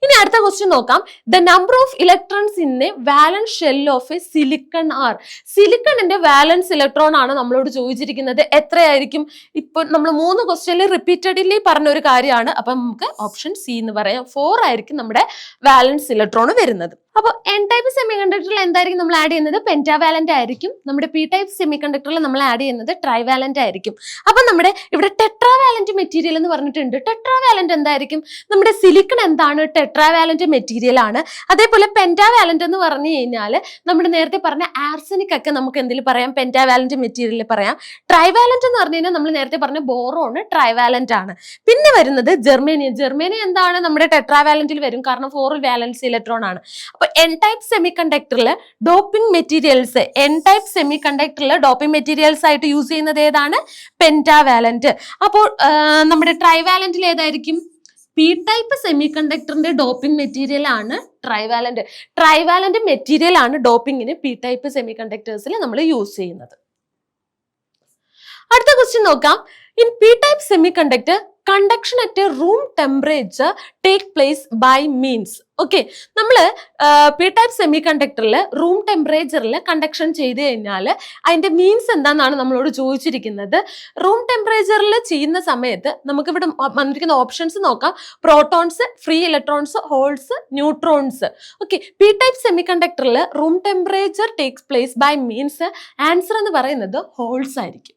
ഇനി അടുത്ത ക്വസ്റ്റ്യൻ നോക്കാം. The number of electrons in a valence shell of a silicon are. സിലിക്കണിന്റെ വാലൻസ് ഇലക്ട്രോൺ ആണ് നമ്മളോട് ചോദിച്ചിരിക്കുന്നത്. എത്രയായിരിക്കും? ഇപ്പൊ നമ്മൾ 3 ക്വസ്റ്റ്യനിൽ റിപ്പീറ്റഡ്ലി പറഞ്ഞ ഒരു കാര്യമാണ്. അപ്പൊ നമുക്ക് ഓപ്ഷൻ സി എന്ന് പറയാം. 4 ആയിരിക്കും നമ്മുടെ വാലൻസ് ഇലക്ട്രോൺ വരുന്നത്. അപ്പോൾ എൻ ടൈപ്പ് സെമി കണ്ടക്ടറിൽ എന്തായിരിക്കും നമ്മൾ ആഡ് ചെയ്യുന്നത്? പെന്റാവാലന്റ് ആയിരിക്കും. നമ്മുടെ പി ടൈപ്പ് സെമി കണ്ടക്ടറിൽ നമ്മൾ ആഡ് ചെയ്യുന്നത് ട്രൈവാലന്റ് ആയിരിക്കും. അപ്പൊ നമ്മുടെ ഇവിടെ ടെട്രാവാലന്റ് മെറ്റീരിയൽ എന്ന് പറഞ്ഞിട്ടുണ്ട്. ടെട്രാവാലന്റ് എന്തായിരിക്കും? നമ്മുടെ സിലിക്കൺ എന്താണ്? ടെട്രാവാലന്റ് മെറ്റീരിയൽ ആണ്. അതേപോലെ പെന്റാവാലന്റ് എന്ന് പറഞ്ഞു കഴിഞ്ഞാൽ നമ്മൾ നേരത്തെ പറഞ്ഞ ആർസനിക് ഒക്കെ നമുക്ക് എന്തിൽ പറയാം? പെന്റാവാലന്റ് മെറ്റീരിയലിൽ പറയാം. ട്രൈവാലന്റ് എന്ന് പറഞ്ഞു കഴിഞ്ഞാൽ നമ്മൾ നേരത്തെ പറഞ്ഞ ബോറോൺ ട്രൈവാലന്റ് ആണ്. പിന്നെ വരുന്നത് ജെർമേനിയം. ജെർമേനിയം എന്താണ്? നമ്മുടെ ടെട്രാവാലന്റിൽ വരും, കാരണം 4 വാലൻസ് ഇലക്ട്രോൺ ആണ്. അപ്പൊ എൻ ടൈപ്പ് സെമി കണ്ടക്ടറിൽ ഡോപ്പിംഗ് മെറ്റീരിയൽസ്, എൻ ടൈപ്പ് സെമി കണ്ടക്ടറിൽ ഡോപ്പിംഗ് മെറ്റീരിയൽസ് ആയിട്ട് യൂസ് ചെയ്യുന്നത് ഏതാണ്? പെന്റാവാലന്റ്. അപ്പോൾ നമ്മുടെ ട്രൈവാലന്റിൽ ഏതായിരിക്കും? പി ടൈപ്പ് സെമി കണ്ടക്ടറിന്റെ ഡോപ്പിംഗ് മെറ്റീരിയൽ ആണ് ട്രൈവാലന്റ്. ട്രൈവാലന്റ് മെറ്റീരിയൽ ആണ് ഡോപ്പിങ്ങിന് പി ടൈപ്പ് സെമി കണ്ടക്ടേഴ്സിൽ നമ്മൾ യൂസ് ചെയ്യുന്നത്. അടുത്ത ക്വസ്റ്റ്യൻ നോക്കാം. In P type semiconductor conduction at a room temperature take place by means. Okay, നമ്മൾ പി ടൈപ്പ് സെമി കണ്ടക്ടറിൽ റൂം ടെമ്പറേച്ചറിൽ കണ്ടക്ഷൻ ചെയ്ത് കഴിഞ്ഞാൽ അതിന്റെ മീൻസ് എന്താണെന്നാണ് നമ്മളോട് ചോദിച്ചിരിക്കുന്നത്. റൂം ടെമ്പറേച്ചറിൽ ചെയ്യുന്ന സമയത്ത് നമുക്ക് ഇവിടെ വന്നിരിക്കുന്ന ഓപ്ഷൻസ് നോക്കാം. Protons, free electrons, holes, neutrons. Okay, P type സെമി കണ്ടക്ടറിൽ room temperature takes place by means answer എന്ന് പറയുന്നത് ഹോൾസ് ആയിരിക്കും.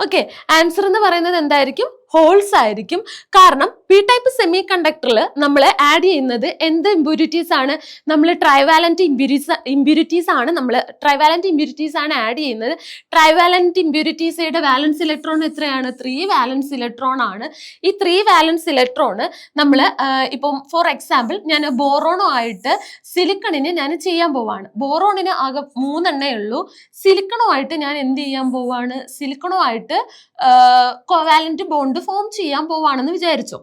ഓക്കെ, ആൻസർ എന്ന് പറയുന്നത് എന്തായിരിക്കും? ഹോൾസ് ആയിരിക്കും. കാരണം പി ടൈപ്പ് സെമി കണ്ടക്ടറിൽ നമ്മൾ ആഡ് ചെയ്യുന്നത് എന്ത് ഇമ്പ്യൂരിറ്റീസ് ആണ്? നമ്മൾ ട്രൈവാലന്റ് ഇമ്പ്യൂരിറ്റീസ് ആണ് ആഡ് ചെയ്യുന്നത്. ട്രൈവാലന്റ് ഇമ്പ്യൂരിറ്റീസയുടെ വാലൻസ് ഇലക്ട്രോൺ എത്രയാണ്? 3 വാലൻസ് ഇലക്ട്രോൺ ആണ്. ഈ 3 വാലൻസ് ഇലക്ട്രോൺ നമ്മൾ ഇപ്പം ഫോർ എക്സാമ്പിൾ ഞാൻ ബോറോണോ ആയിട്ട് സിലിക്കണിന് ഞാൻ ചെയ്യാൻ പോവാണ്. ബോറോണിന് ആകെ 3 എണ്ണേ ഉള്ളൂ. സിലിക്കണോ ആയിട്ട് ഞാൻ എന്ത് ചെയ്യാൻ പോവാണ്? സിലിക്കണോ ആയിട്ട് കോവാലന്റ് ബോണ്ട് ഫോം ചെയ്യാൻ പോവാണെന്ന് വിചാരിച്ചോ.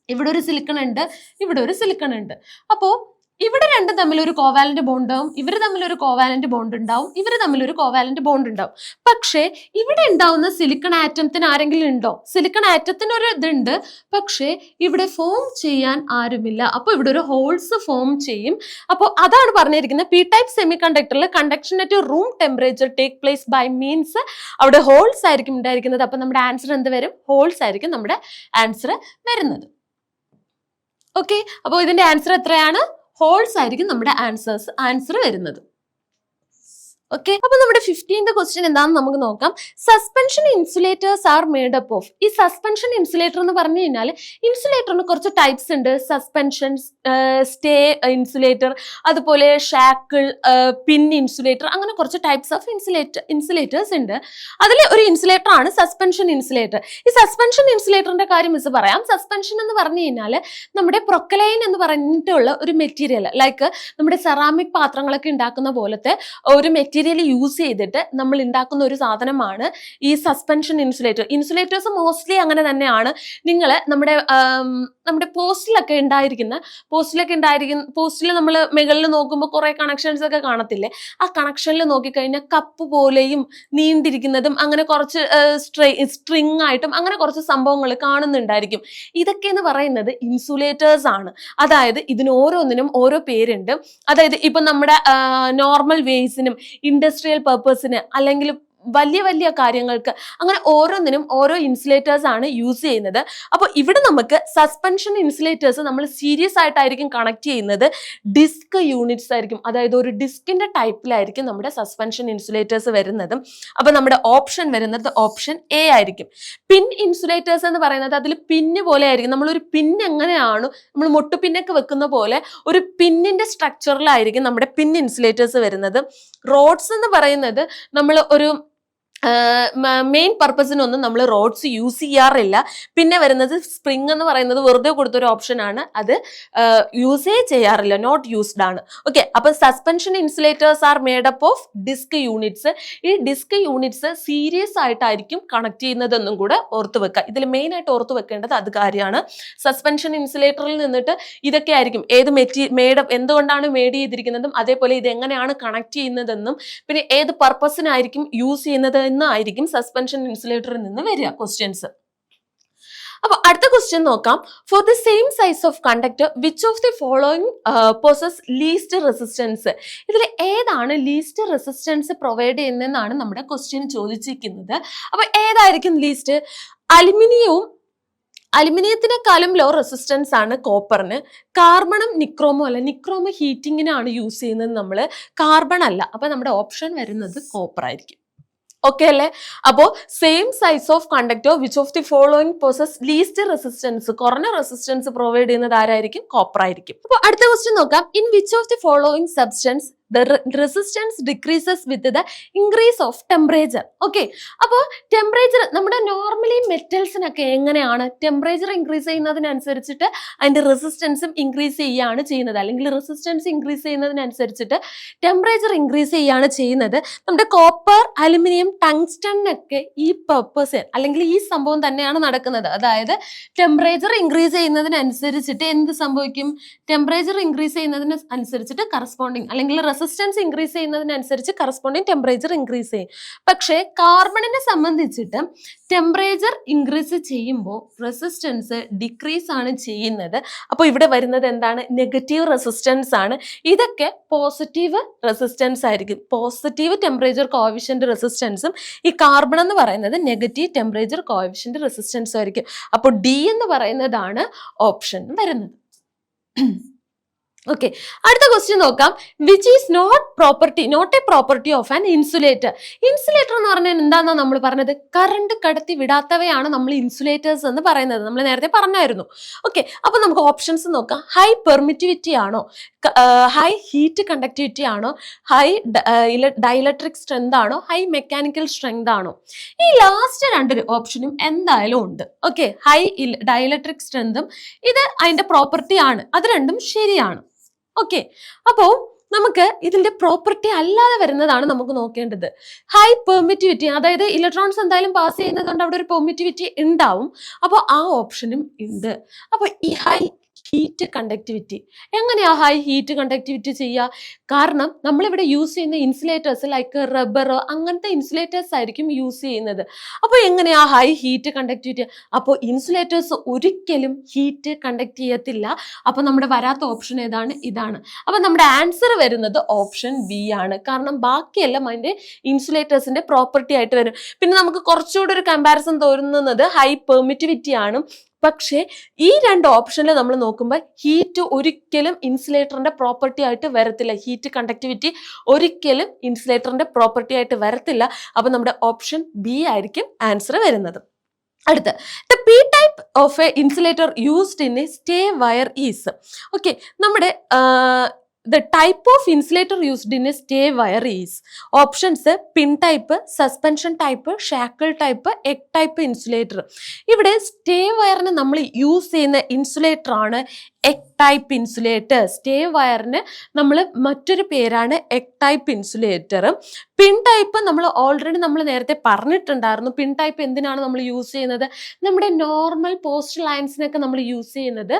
ഇവിടെ ഒരു സിലിക്കൺ ഉണ്ട്, ഇവിടെ ഒരു സിലിക്കൺ ഉണ്ട്. അപ്പോ ഇവിടെ രണ്ടും തമ്മിൽ ഒരു കോവാലന്റ് ബോണ്ട് ഉണ്ടാവും, ഇവർ തമ്മിൽ ഒരു കോവാലന്റ് ബോണ്ട് ഉണ്ടാവും, ഇവർ തമ്മിൽ ഒരു കോവാലന്റ് ബോണ്ട് ഉണ്ടാവും. പക്ഷേ ഇവിടെ ഉണ്ടാവുന്ന സിലിക്കൺ ആറ്റത്തിന് ആരെങ്കിലും ഉണ്ടോ? സിലിക്കൺ ആറ്റത്തിന് ഒരു ഇതുണ്ട്, പക്ഷേ ഇവിടെ ഫോം ചെയ്യാൻ ആരുമില്ല. അപ്പോൾ ഇവിടെ ഒരു ഹോൾസ് ഫോം ചെയ്യും. അപ്പോൾ അതാണ് പറഞ്ഞിരിക്കുന്നത്. പി ടൈപ്പ് സെമി കണ്ടക്ടറിൽ conduction at room temperature take place by means അവിടെ ഹോൾസ് ആയിരിക്കും ഉണ്ടായിരിക്കുന്നത്. അപ്പൊ നമ്മുടെ ആൻസർ എന്ത് വരും? ഹോൾസ് ആയിരിക്കും നമ്മുടെ ആൻസർ വരുന്നത്. ഓക്കെ, അപ്പോൾ ഇതിന്റെ ആൻസർ എത്രയാണ്? ഹോൾസ് ആയിരിക്കും നമ്മുടെ ആൻസർ വരുന്നത്. ഓക്കെ, അപ്പൊ നമ്മുടെ 15th ക്വസ്റ്റ്യൻ എന്താണെന്ന് നമുക്ക് നോക്കാം. Suspension insulators R made up of. ഈ സസ്പെൻഷൻ ഇൻസുലേറ്റർ എന്ന് പറഞ്ഞു കഴിഞ്ഞാൽ ഇൻസുലേറ്ററിന് കുറച്ച് ടൈപ്സ് ഉണ്ട്. സസ്പെൻഷൻ, സ്റ്റേ ഇൻസുലേറ്റർ, അതുപോലെ ഷാക്കിൾ, പിൻ ഇൻസുലേറ്റർ, അങ്ങനെ കുറച്ച് ടൈപ്സ് ഓഫ് ഇൻസുലേറ്റേഴ്സ് ഉണ്ട്. അതിൽ ഒരു ഇൻസുലേറ്റർ ആണ് സസ്പെൻഷൻ ഇൻസുലേറ്റർ. ഈ സസ്പെൻഷൻ ഇൻസുലേറ്ററിന്റെ കാര്യം മിസ് പറയാം. സസ്പെൻഷൻ എന്ന് പറഞ്ഞു കഴിഞ്ഞാൽ നമ്മുടെ പ്രൊക്കലൈൻ എന്ന് പറഞ്ഞിട്ടുള്ള ഒരു മെറ്റീരിയൽ, ലൈക്ക് നമ്മുടെ സെറാമിക് പാത്രങ്ങളൊക്കെ ഉണ്ടാക്കുന്ന പോലത്തെ ഒരു മെറ്റീരിയൽ യൂസ് ചെയ്തിട്ട് നമ്മൾ ഉണ്ടാക്കുന്ന ഒരു സാധനമാണ് ഈ സസ്പെൻഷൻ ഇൻസുലേറ്റർ. ഇൻസുലേറ്റേഴ്സ് മോസ്റ്റ്ലി അങ്ങനെ തന്നെയാണ്. നിങ്ങൾ നമ്മുടെ പോസ്റ്റിലൊക്കെ ഉണ്ടായിരിക്കുന്ന പോസ്റ്റിൽ നമ്മൾ മുകളിൽ നോക്കുമ്പോൾ കുറെ കണക്ഷൻസ് ഒക്കെ കാണത്തില്ലേ? ആ കണക്ഷനിൽ നോക്കിക്കഴിഞ്ഞാൽ കപ്പ് പോലെയും നീണ്ടിരിക്കുന്നതും അങ്ങനെ കുറച്ച് സ്ട്രിങ് ആയിട്ടും അങ്ങനെ കുറച്ച് സംഭവങ്ങൾ കാണുന്നുണ്ടായിരിക്കും. ഇതൊക്കെ എന്ന് പറയുന്നത് ഇൻസുലേറ്റേഴ്സ് ആണ്. അതായത് ഇതിന് ഓരോന്നിനും ഓരോ പേരുണ്ട്. അതായത് ഇപ്പൊ നമ്മുടെ നോർമൽ വേസിനും ഇൻഡസ്ട്രിയൽ പർപ്പസിന് അല്ലെങ്കിൽ വലിയ വലിയ കാര്യങ്ങൾക്ക് അങ്ങനെ ഓരോന്നിനും ഓരോ ഇൻസുലേറ്റേഴ്സ് ആണ് യൂസ് ചെയ്യുന്നത്. അപ്പോൾ ഇവിടെ നമുക്ക് സസ്പെൻഷൻ ഇൻസുലേറ്റേഴ്സ് നമ്മൾ സീരീസ് ആയിട്ടായിരിക്കും കണക്ട് ചെയ്യുന്നത്. ഡിസ്ക് യൂണിറ്റ്സ് ആയിരിക്കും, അതായത് ഒരു ഡിസ്കിന്റെ ടൈപ്പിലായിരിക്കും നമ്മുടെ സസ്പെൻഷൻ ഇൻസുലേറ്റേഴ്സ് വരുന്നത്. അപ്പൊ നമ്മുടെ ഓപ്ഷൻ വരുന്നത് ഓപ്ഷൻ എ ആയിരിക്കും. പിൻ ഇൻസുലേറ്റേഴ്സ് എന്ന് പറയുന്നത് അതിൽ പിന്ന് പോലെ ആയിരിക്കും. നമ്മളൊരു പിൻ എങ്ങനെയാണ് നമ്മൾ മുട്ടുപിന്നൊക്കെ വെക്കുന്ന പോലെ ഒരു പിന്നിന്റെ സ്ട്രക്ചറിലായിരിക്കും നമ്മുടെ പിൻ ഇൻസുലേറ്റേഴ്സ് വരുന്നത്. റോഡ്സ് എന്ന് പറയുന്നത് നമ്മൾ ഒരു മെയിൻ പർപ്പസിനൊന്നും നമ്മൾ റോഡ്സ് യൂസ് ചെയ്യാറില്ല. പിന്നെ വരുന്നത് സ്പ്രിംഗ് എന്ന് പറയുന്നത് വെറുതെ കൊടുത്തൊരു ഓപ്ഷൻ ആണ്, അത് യൂസേ ചെയ്യാറില്ല, നോട്ട് യൂസ്ഡ് ആണ്. ഓക്കെ, അപ്പൊ suspension insulators are made up of disc units. ഈ ഡിസ്ക് യൂണിറ്റ്സ് സീരീസ് ആയിട്ടായിരിക്കും കണക്ട് ചെയ്യുന്നതെന്നും കൂടെ ഓർത്ത് വെക്കുക. ഇതിൽ മെയിൻ ആയിട്ട് ഓർത്ത് വെക്കേണ്ടത് അത് കാര്യമാണ്. സസ്പെൻഷൻ ഇൻസുലേറ്ററിൽ നിന്നിട്ട് ഇതൊക്കെ ആയിരിക്കും ഏത് എന്തുകൊണ്ടാണ് മേഡ് ചെയ്തിരിക്കുന്നതും, അതേപോലെ ഇത് എങ്ങനെയാണ് കണക്ട് ചെയ്യുന്നതെന്നും, പിന്നെ ഏത് പർപ്പസിനായിരിക്കും യൂസ് ചെയ്യുന്നത് എന്നായിരിക്കും സസ്പെൻഷൻ ഇൻസുലേറ്ററിൽ നിന്ന് വരിക ക്വസ്റ്റ്യൻസ്. അപ്പൊ അടുത്ത ക്വസ്റ്റ്യൻ നോക്കാം. For the same size of conductor which of the following poses least resistance. ഇതിൽ ഏതാണ് ലീസ്റ്റ് റെസിസ്റ്റൻസ് പ്രൊവൈഡ് ചെയ്യുന്നതെന്നാണ് നമ്മുടെ ക്വസ്റ്റ്യൻ ചോദിച്ചിരിക്കുന്നത്. അപ്പൊ ഏതായിരിക്കും ലീസ്റ്റ്? അലുമിനിയത്തിനെക്കാളും ലോ റെസിസ്റ്റൻസ് ആണ് കോപ്പറിന്. കാർബണും നിക്രോമും അല്ല, നിക്രോമ് ഹീറ്റിങ്ങിനാണ് യൂസ് ചെയ്യുന്നത് നമ്മൾ, കാർബൺ അല്ല. അപ്പൊ നമ്മുടെ ഓപ്ഷൻ വരുന്നത് കോപ്പർ ആയിരിക്കും. ഓക്കെ അല്ലേ? അപ്പോ same size of conductor which of the following poses least resistance, കുറഞ്ഞ റെസിസ്റ്റൻസ് പ്രൊവൈഡ് ചെയ്യുന്നത് ആരായിരിക്കും? കോപ്പർ ആയിരിക്കും. അപ്പൊ അടുത്ത ക്വസ്റ്റ്യൻ നോക്കാം. In which of the following substance the resistance decreases with the increase of temperature. Okay, അപ്പോൾ ടെമ്പറേച്ചർ നമ്മുടെ normally മെറ്റൽസിനൊക്കെ എങ്ങനെയാണ് ടെമ്പറേച്ചർ ഇൻക്രീസ് ചെയ്യുന്നതിനനുസരിച്ചിട്ട് അതിന്റെ റെസിസ്റ്റൻസും ഇൻക്രീസ് ചെയ്യുകയാണ് ചെയ്യുന്നത്, അല്ലെങ്കിൽ റെസിസ്റ്റൻസ് ഇൻക്രീസ് ചെയ്യുന്നതിനനുസരിച്ചിട്ട് ടെമ്പറേച്ചർ ഇൻക്രീസ് ചെയ്യുകയാണ് ചെയ്യുന്നത്. നമ്മുടെ കോപ്പർ, അലുമിനിയം, ടങ്സ്റ്റണിനൊക്കെ ഈ പർപ്പസ് അല്ലെങ്കിൽ ഈ സംഭവം തന്നെയാണ് നടക്കുന്നത്. അതായത് ടെമ്പറേച്ചർ ഇൻക്രീസ് ചെയ്യുന്നതിനനുസരിച്ചിട്ട് എന്ത് സംഭവിക്കും? ടെമ്പറേച്ചർ ഇൻക്രീസ് ചെയ്യുന്നതിന് അനുസരിച്ചിട്ട് കറസ്പോണ്ടിങ് അല്ലെങ്കിൽ റെസിസ്റ്റൻസ് ഇൻക്രീസ് ചെയ്യുന്നതിനനുസരിച്ച് കറസ്പോണ്ടിങ് ടെമ്പറേച്ചർ ഇൻക്രീസ് ചെയ്യും. പക്ഷേ കാർബണിനെ സംബന്ധിച്ചിട്ട് ടെമ്പറേച്ചർ ഇൻക്രീസ് ചെയ്യുമ്പോൾ റെസിസ്റ്റൻസ് ഡിക്രീസ് ആണ് ചെയ്യുന്നത്. അപ്പോൾ ഇവിടെ വരുന്നത് എന്താണ്? നെഗറ്റീവ് റെസിസ്റ്റൻസ് ആണ്. ഇതൊക്കെ പോസിറ്റീവ് റെസിസ്റ്റൻസ് ആയിരിക്കും. പോസിറ്റീവ് ടെമ്പറേച്ചർ കോഎഫിഷ്യന്റ് റെസിസ്റ്റൻസും ഈ കാർബൺ എന്ന് പറയുന്നത് നെഗറ്റീവ് ടെമ്പറേച്ചർ കോഎഫിഷ്യന്റ് റെസിസ്റ്റൻസും ആയിരിക്കും. അപ്പോൾ ഡി എന്ന് പറയുന്നതാണ് ഓപ്ഷൻ വരുന്നത്. ഓക്കെ, അടുത്ത ക്വസ്റ്റ്യൻ നോക്കാം. Which is not a property of an insulator. Insulator എന്ന് പറഞ്ഞാൽ എന്താണെന്നാണ് നമ്മൾ പറഞ്ഞത്? കറണ്ട് കടത്തി വിടാത്തവയാണ് നമ്മൾ ഇൻസുലേറ്റേഴ്സ് എന്ന് പറയുന്നത്. നമ്മൾ നേരത്തെ പറഞ്ഞായിരുന്നു. ഓക്കെ, അപ്പൊ നമുക്ക് ഓപ്ഷൻസ് നോക്കാം. ഹൈ പെർമിറ്റിവിറ്റി ആണോ, ഹൈ ഹീറ്റ് കണ്ടക്ടിവിറ്റി ആണോ, ഹൈ ഡൈലക്ട്രിക് സ്ട്രെങ്ത് ആണോ, ഹൈ മെക്കാനിക്കൽ സ്ട്രെങ്ത് ആണോ? ഈ ലാസ്റ്റ് രണ്ട് ഓപ്ഷനും എന്തായാലും ഉണ്ട്. ഓക്കെ, ഹൈ ഡൈലക്ട്രിക് സ്ട്രെങ്തും ഇത് അതിന്റെ പ്രോപ്പർട്ടി ആണ്, അത് രണ്ടും ശരിയാണ്. ഓക്കെ, അപ്പോ നമുക്ക് ഇതിന്റെ പ്രോപ്പർട്ടി അല്ലാതെ വരുന്നതാണ് നമുക്ക് നോക്കേണ്ടത്. ഹൈ പെർമിറ്റിവിറ്റി, അതായത് ഇലക്ട്രോൺസ് എന്തായാലും പാസ് ചെയ്യുന്നതുകൊണ്ട് അവിടെ ഒരു പെർമിറ്റിവിറ്റി ഉണ്ടാവും. അപ്പോൾ ആ ഓപ്ഷനും ഉണ്ട്. അപ്പോൾ ഈ ഹൈ ഹീറ്റ് കണ്ടക്ടിവിറ്റി, എങ്ങനെയാ ഹൈ ഹീറ്റ് കണ്ടക്ടിവിറ്റി ചെയ്യുക? കാരണം നമ്മളിവിടെ യൂസ് ചെയ്യുന്ന ഇൻസുലേറ്റേഴ്സ് ലൈക്ക് റബ്ബർ അങ്ങനത്തെ ഇൻസുലേറ്റേഴ്സ് ആയിരിക്കും യൂസ് ചെയ്യുന്നത്. അപ്പോൾ എങ്ങനെയാ ഹൈ ഹീറ്റ് കണ്ടക്ടിവിറ്റി? അപ്പോൾ ഇൻസുലേറ്റേഴ്സ് ഒരിക്കലും ഹീറ്റ് കണ്ടക്ട് ചെയ്യത്തില്ല. അപ്പോൾ നമ്മുടെ വരാത്ത ഓപ്ഷൻ ഏതാണ്? ഇതാണ്. അപ്പോൾ നമ്മുടെ ആൻസർ വരുന്നത് ഓപ്ഷൻ ബി ആണ്. കാരണം ബാക്കിയെല്ലാം അതിന്റെ ഇൻസുലേറ്റേഴ്സിന്റെ പ്രോപ്പർട്ടി ആയിട്ട് വരും. പിന്നെ നമുക്ക് കുറച്ചുകൂടി ഒരു കമ്പാരിസൺ തോന്നുന്നത് ഹൈ പെർമിറ്റിവിറ്റി ആണ്. പക്ഷേ ഈ രണ്ട് ഓപ്ഷനിൽ നമ്മൾ നോക്കുമ്പോൾ ഹീറ്റ് ഒരിക്കലും ഇൻസുലേറ്ററിന്റെ പ്രോപ്പർട്ടി ആയിട്ട് വരത്തില്ല. ഹീറ്റ് കണ്ടക്ടിവിറ്റി ഒരിക്കലും ഇൻസുലേറ്ററിന്റെ പ്രോപ്പർട്ടി ആയിട്ട് വരത്തില്ല. അപ്പൊ നമ്മുടെ ഓപ്ഷൻ ബി ആയിരിക്കും ആൻസർ വരുന്നത്. അടുത്ത്, the P type of A insulator used in A stay wire is. Okay, നമ്മുടെ the type of insulator used in a stay wire is options pin type, suspension type, shackle type, egg type insulator. ഇവിടെ stay വയറിന് നമ്മൾ use ചെയ്യുന്ന insulator ആണ് egg type insulator. Stay വയറിന് നമ്മൾ മറ്റൊരു പേരാണ് എഗ് ടൈപ്പ് ഇൻസുലേറ്റർ. പിൻ ടൈപ്പ് നമ്മൾ ഓൾറെഡി നേരത്തെ പറഞ്ഞിട്ടുണ്ടായിരുന്നു. പിൻ ടൈപ്പ് എന്തിനാണ് നമ്മൾ യൂസ് ചെയ്യുന്നത്? നമ്മുടെ നോർമൽ പോസ്റ്റ് ലൈൻസിനൊക്കെ നമ്മൾ യൂസ് ചെയ്യുന്നത്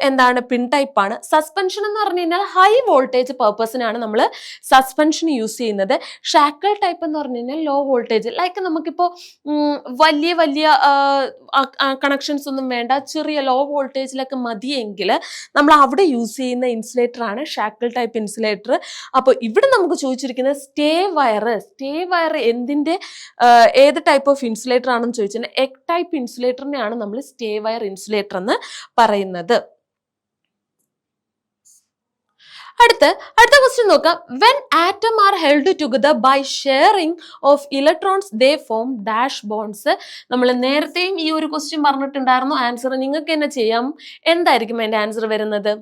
എന്താണ്? പിൻ ടൈപ്പ് ആണ്. സസ്പെൻഷൻ എന്ന് പറഞ്ഞു കഴിഞ്ഞാൽ ഹൈ വോൾട്ടേജ് പർപ്പസിനാണ് നമ്മൾ സസ്പെൻഷൻ യൂസ് ചെയ്യുന്നത്. ഷാക്കിൾ ടൈപ്പ് എന്ന് പറഞ്ഞു കഴിഞ്ഞാൽ ലോ വോൾട്ടേജ്, ലൈക്ക് നമുക്കിപ്പോൾ വലിയ വലിയ കണക്ഷൻസ് ഒന്നും വേണ്ട, ചെറിയ ലോ വോൾട്ടേജിലൊക്കെ മതിയെങ്കിൽ നമ്മൾ അവിടെ യൂസ് ചെയ്യുന്ന ഇൻസുലേറ്റർ ആണ് ഷാക്കിൾ ടൈപ്പ് ഇൻസുലേറ്റർ. അപ്പോൾ ഇവിടെ നമുക്ക് ചോദിച്ചിരിക്കുന്നത് സ്റ്റേ വയർ എന്തിന്റെ ഏത് ടൈപ്പ് ഓഫ് ഇൻസുലേറ്റർ ആണെന്ന് ചോദിച്ചാൽ എഗ് ടൈപ്പ് ഇൻസുലേറ്ററിനെയാണ് നമ്മൾ സ്റ്റേ വയർ ഇൻസുലേറ്റർ എന്ന് പറയുന്നത്. അടുത്ത ക്വസ്റ്റ്യൻ നോക്കാം. When atom are held together by sharing of electrons they form dash bonds. നമ്മൾ നേരത്തെയും ഈ ഒരു ക്വസ്റ്റ്യൻ പറഞ്ഞിട്ടുണ്ടായിരുന്നു. ആൻസർ നിങ്ങൾക്ക് തന്നെ ചെയ്യാം. എന്തായിരിക്കും അതിന്റെ ആൻസർ വരുന്നത്?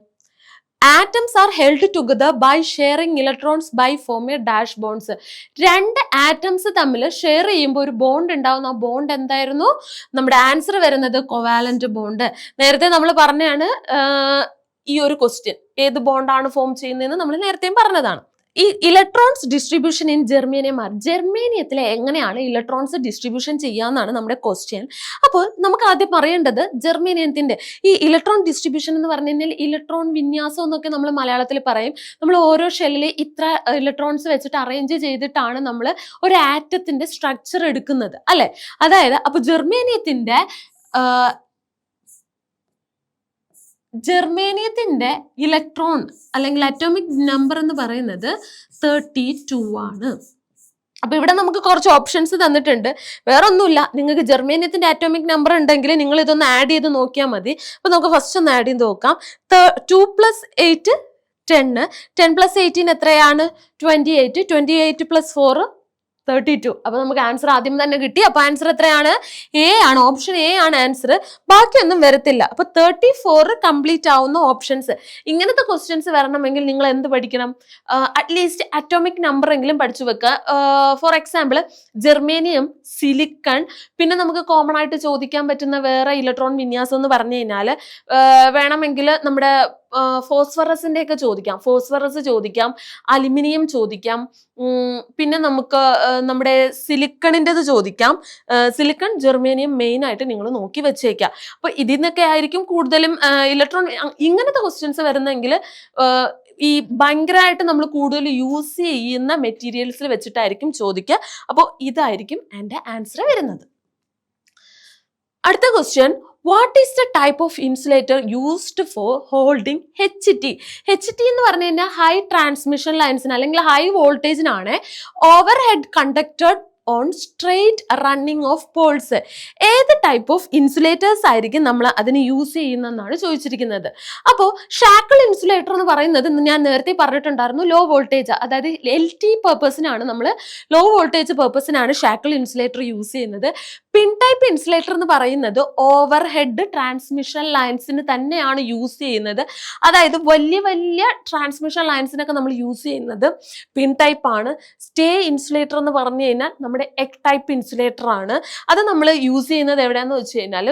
Atoms are held together by sharing electrons by form a dash bonds. രണ്ട് ആറ്റംസ് തമ്മിൽ ഷെയർ ചെയ്യുമ്പോൾ ഒരു ബോണ്ട് ഉണ്ടാവുന്ന ആ ബോണ്ട് എന്തായിരുന്നു? നമ്മുടെ ആൻസർ വരുന്നത് കൊവാലന്റ് ബോണ്ട്. നേരത്തെ നമ്മൾ പറഞ്ഞാണ് ഈ ഒരു ക്വസ്റ്റ്യൻ ഏത് ബോണ്ടാണ് ഫോം ചെയ്യുന്നതെന്ന് നമ്മൾ നേരത്തെയും പറഞ്ഞതാണ്. ഈ electrons distribution in germanium are, ജെർമേനിയത്തിൽ എങ്ങനെയാണ് ഇലക്ട്രോൺസ് ഡിസ്ട്രിബ്യൂഷൻ ചെയ്യാന്നാണ് നമ്മുടെ ക്വസ്റ്റ്യൻ. അപ്പോൾ നമുക്ക് ആദ്യം പറയേണ്ടത് ജെർമേനിയത്തിന്റെ ഈ ഇലക്ട്രോൺ ഡിസ്ട്രിബ്യൂഷൻ എന്ന് പറഞ്ഞു കഴിഞ്ഞാൽ ഇലക്ട്രോൺ വിന്യാസം എന്നൊക്കെ നമ്മൾ മലയാളത്തിൽ പറയും. നമ്മൾ ഓരോ ഷെല്ലിൽ ഇത്ര ഇലക്ട്രോൺസ് വെച്ചിട്ട് അറേഞ്ച് ചെയ്തിട്ടാണ് നമ്മൾ ഒരു ആറ്റത്തിന്റെ സ്ട്രക്ചർ എടുക്കുന്നത് അല്ലെ. അതായത് അപ്പൊ ജെർമേനിയത്തിന്റെ ഇലക്ട്രോൺ അല്ലെങ്കിൽ അറ്റോമിക് നമ്പർ എന്ന് പറയുന്നത് 32 ആണ്. അപ്പൊ ഇവിടെ നമുക്ക് കുറച്ച് ഓപ്ഷൻസ് തന്നിട്ടുണ്ട്. വേറെ ഒന്നുമില്ല, നിങ്ങൾക്ക് ജെർമേനിയത്തിന്റെ അറ്റോമിക് നമ്പർ ഉണ്ടെങ്കിൽ നിങ്ങൾ ഇതൊന്ന് ആഡ് ചെയ്ത് നോക്കിയാൽ മതി. അപ്പൊ നമുക്ക് ഫസ്റ്റ് ഒന്ന് ആഡ് ചെയ്ത് നോക്കാം. 2 + 8 10, 10 + 18 എത്രയാണ്? 28, 28 + 4 32. അപ്പൊ നമുക്ക് ആൻസർ ആദ്യം തന്നെ കിട്ടി. അപ്പൊ ആൻസർ എത്രയാണ്? എ ആണ്. ഓപ്ഷൻ എ ആണ് ആൻസർ. ബാക്കിയൊന്നും വരത്തില്ല. അപ്പൊ 34 കംപ്ലീറ്റ് ആവുന്ന ഓപ്ഷൻസ്. ഇങ്ങനത്തെ ക്വസ്റ്റ്യൻസ് വരണമെങ്കിൽ നിങ്ങൾ എന്ത് പഠിക്കണം? അറ്റ്ലീസ്റ്റ് അറ്റോമിക് നമ്പർ എങ്കിലും പഠിച്ചു വെക്കുക. ഫോർ എക്സാമ്പിൾ ജെർമേനിയം, സിലിക്കൺ, പിന്നെ നമുക്ക് കോമൺ ആയിട്ട് ചോദിക്കാൻ പറ്റുന്ന വേറെ ഇലക്ട്രോൺ വിന്യാസം എന്ന് പറഞ്ഞു കഴിഞ്ഞാൽ വേണമെങ്കിൽ നമ്മുടെ ഫോസ്ഫറസിന്റെ ഒക്കെ ചോദിക്കാം. ഫോസ്ഫറസ് ചോദിക്കാം, അലുമിനിയം ചോദിക്കാം, പിന്നെ നമുക്ക് നമ്മുടെ സിലിക്കണിൻ്റെത് ചോദിക്കാം. സിലിക്കൺ, ജെർമേനിയം മെയിൻ ആയിട്ട് നിങ്ങൾ നോക്കി വെച്ചേക്കാം. അപ്പൊ ഇതിൽ നിന്നൊക്കെ ആയിരിക്കും കൂടുതലും ഇലക്ട്രോൺ ഇങ്ങനത്തെ ക്വസ്റ്റ്യൻസ് വരുന്നെങ്കിൽ ഈ ഭയങ്കരമായിട്ട് നമ്മൾ കൂടുതൽ യൂസ് ചെയ്യുന്ന മെറ്റീരിയൽസിൽ വെച്ചിട്ടായിരിക്കും ചോദിക്കുക. അപ്പോൾ ഇതായിരിക്കും എൻ്റെ ആൻസർ വരുന്നത്. അടുത്ത question, what is the type of insulator used for holding HT? HT എന്ന് പറഞ്ഞു കഴിഞ്ഞാൽ ഹൈ ട്രാൻസ്മിഷൻ ലൈൻസിന് അല്ലെങ്കിൽ ഹൈ വോൾട്ടേജിനാണ് overhead conducted on straight running of poles. ഏത് ടൈപ്പ് ഓഫ് ഇൻസുലേറ്റേഴ്സ് ആയിരിക്കും നമ്മൾ അതിന് യൂസ് ചെയ്യുന്നതെന്നാണ് ചോദിച്ചിരിക്കുന്നത്. അപ്പോൾ ഷാക്കിൾ ഇൻസുലേറ്റർ എന്ന് പറയുന്നത് ഞാൻ നേരത്തെ പറഞ്ഞിട്ടുണ്ടായിരുന്നു, ലോ വോൾട്ടേജ്, അതായത് LT പർപ്പസിനാണ്, നമ്മൾ ലോ വോൾട്ടേജ് പർപ്പസിനാണ് ഷാക്കിൾ ഇൻസുലേറ്റർ യൂസ് ചെയ്യുന്നത്. പിൻ ടൈപ്പ് ഇൻസുലേറ്റർ എന്ന് പറയുന്നത് ഓവർ ഹെഡ് ട്രാൻസ്മിഷൻ ലൈൻസിന് തന്നെയാണ് യൂസ് ചെയ്യുന്നത്. അതായത് വലിയ വലിയ ട്രാൻസ്മിഷൻ ലൈൻസിനൊക്കെ നമ്മൾ യൂസ് ചെയ്യുന്നത് പിൻ ടൈപ്പ് ആണ്. സ്റ്റേ ഇൻസുലേറ്റർ എന്ന് പറഞ്ഞു കഴിഞ്ഞാൽ നമ്മുടെ എഗ് ടൈപ്പ് ഇൻസുലേറ്റർ ആണ്. അത് നമ്മൾ യൂസ് ചെയ്യുന്നത് എവിടെയാന്ന് വെച്ച് കഴിഞ്ഞാൽ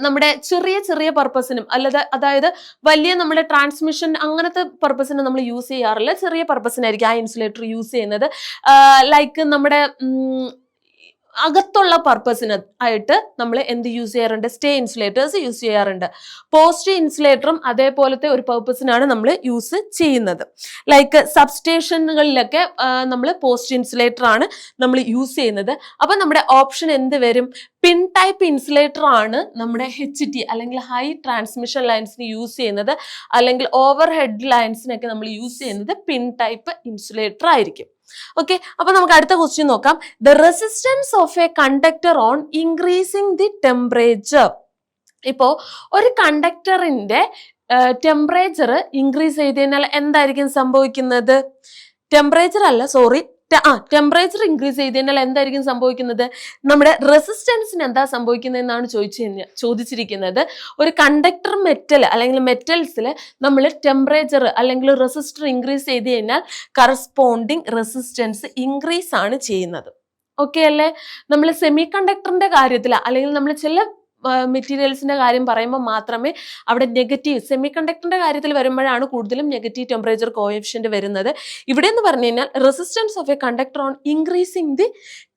നമ്മുടെ ചെറിയ ചെറിയ പർപ്പസിനും അതായത് വലിയ നമ്മുടെ ട്രാൻസ്മിഷൻ അങ്ങനത്തെ പർപ്പസിന് നമ്മൾ യൂസ് ചെയ്യാറില്ല. ചെറിയ പർപ്പസിനായിരിക്കും ആ ഇൻസുലേറ്റർ യൂസ് ചെയ്യുന്നത്. ലൈക്ക് നമ്മുടെ അകത്തുള്ള പർപ്പസിന് ആയിട്ട് നമ്മൾ എന്ത് യൂസ് ചെയ്യാറുണ്ട്? സ്റ്റേ ഇൻസുലേറ്റേഴ്സ് യൂസ് ചെയ്യാറുണ്ട്. പോസ്റ്റ് ഇൻസുലേറ്ററും അതേപോലത്തെ ഒരു പർപ്പസിനാണ് നമ്മൾ യൂസ് ചെയ്യുന്നത്. ലൈക്ക് സബ്സ്റ്റേഷനുകളിലൊക്കെ നമ്മൾ പോസ്റ്റ് ഇൻസുലേറ്റർ ആണ് നമ്മൾ യൂസ് ചെയ്യുന്നത്. അപ്പൊ നമ്മുടെ ഓപ്ഷൻ എന്ത് വരും? പിൻ ടൈപ്പ് ഇൻസുലേറ്റർ ആണ് നമ്മുടെ HT അല്ലെങ്കിൽ ഹൈ ട്രാൻസ്മിഷൻ ലൈൻസിന് യൂസ് ചെയ്യുന്നത്, അല്ലെങ്കിൽ ഓവർ ഹെഡ് ലൈൻസിനൊക്കെ നമ്മൾ യൂസ് ചെയ്യുന്നത് പിൻ ടൈപ്പ് ഇൻസുലേറ്റർ ആയിരിക്കും. ഓക്കെ, അപ്പൊ നമുക്ക് അടുത്ത ക്വസ്റ്റ്യൻ നോക്കാം. The resistance of A conductor on increasing the temperature. ഇപ്പോ ഒരു കണ്ടക്ടറിന്റെ ടെമ്പറേച്ചർ ഇൻക്രീസ് ചെയ്ത് കഴിഞ്ഞാൽ എന്തായിരിക്കും സംഭവിക്കുന്നത്? ടെമ്പറേച്ചർ ഇൻക്രീസ് ചെയ്ത് കഴിഞ്ഞാൽ എന്തായിരിക്കും സംഭവിക്കുന്നത്? നമ്മുടെ റെസിസ്റ്റൻസിന് എന്താ സംഭവിക്കുന്നതെന്നാണ് ചോദിച്ചിരിക്കുന്നത്. ഒരു കണ്ടക്ടർ മെറ്റൽ അല്ലെങ്കിൽ മെറ്റൽസിൽ നമ്മൾ ടെമ്പറേച്ചർ അല്ലെങ്കിൽ റെസിസ്റ്റർ ഇൻക്രീസ് ചെയ്ത് കഴിഞ്ഞാൽ കറസ്പോണ്ടിങ് റെസിസ്റ്റൻസ് ഇൻക്രീസ് ആണ് ചെയ്യുന്നത്. ഓക്കെ അല്ലേ? നമ്മൾ സെമി കണ്ടക്ടറിന്റെ കാര്യത്തിൽ അല്ലെങ്കിൽ നമ്മൾ ചില മെറ്റീരിയൽസിന്റെ കാര്യം പറയുമ്പോൾ മാത്രമേ അവിടെ നെഗറ്റീവ്, സെമി കണ്ടക്ടറിന്റെ കാര്യത്തിൽ വരുമ്പോഴാണ് കൂടുതലും നെഗറ്റീവ് ടെമ്പറേച്ചർ കോഎഫിഷ്യന്റ് വരുന്നത്. ഇവിടെ എന്ന് പറഞ്ഞു കഴിഞ്ഞാൽ resistance of A conductor on increasing the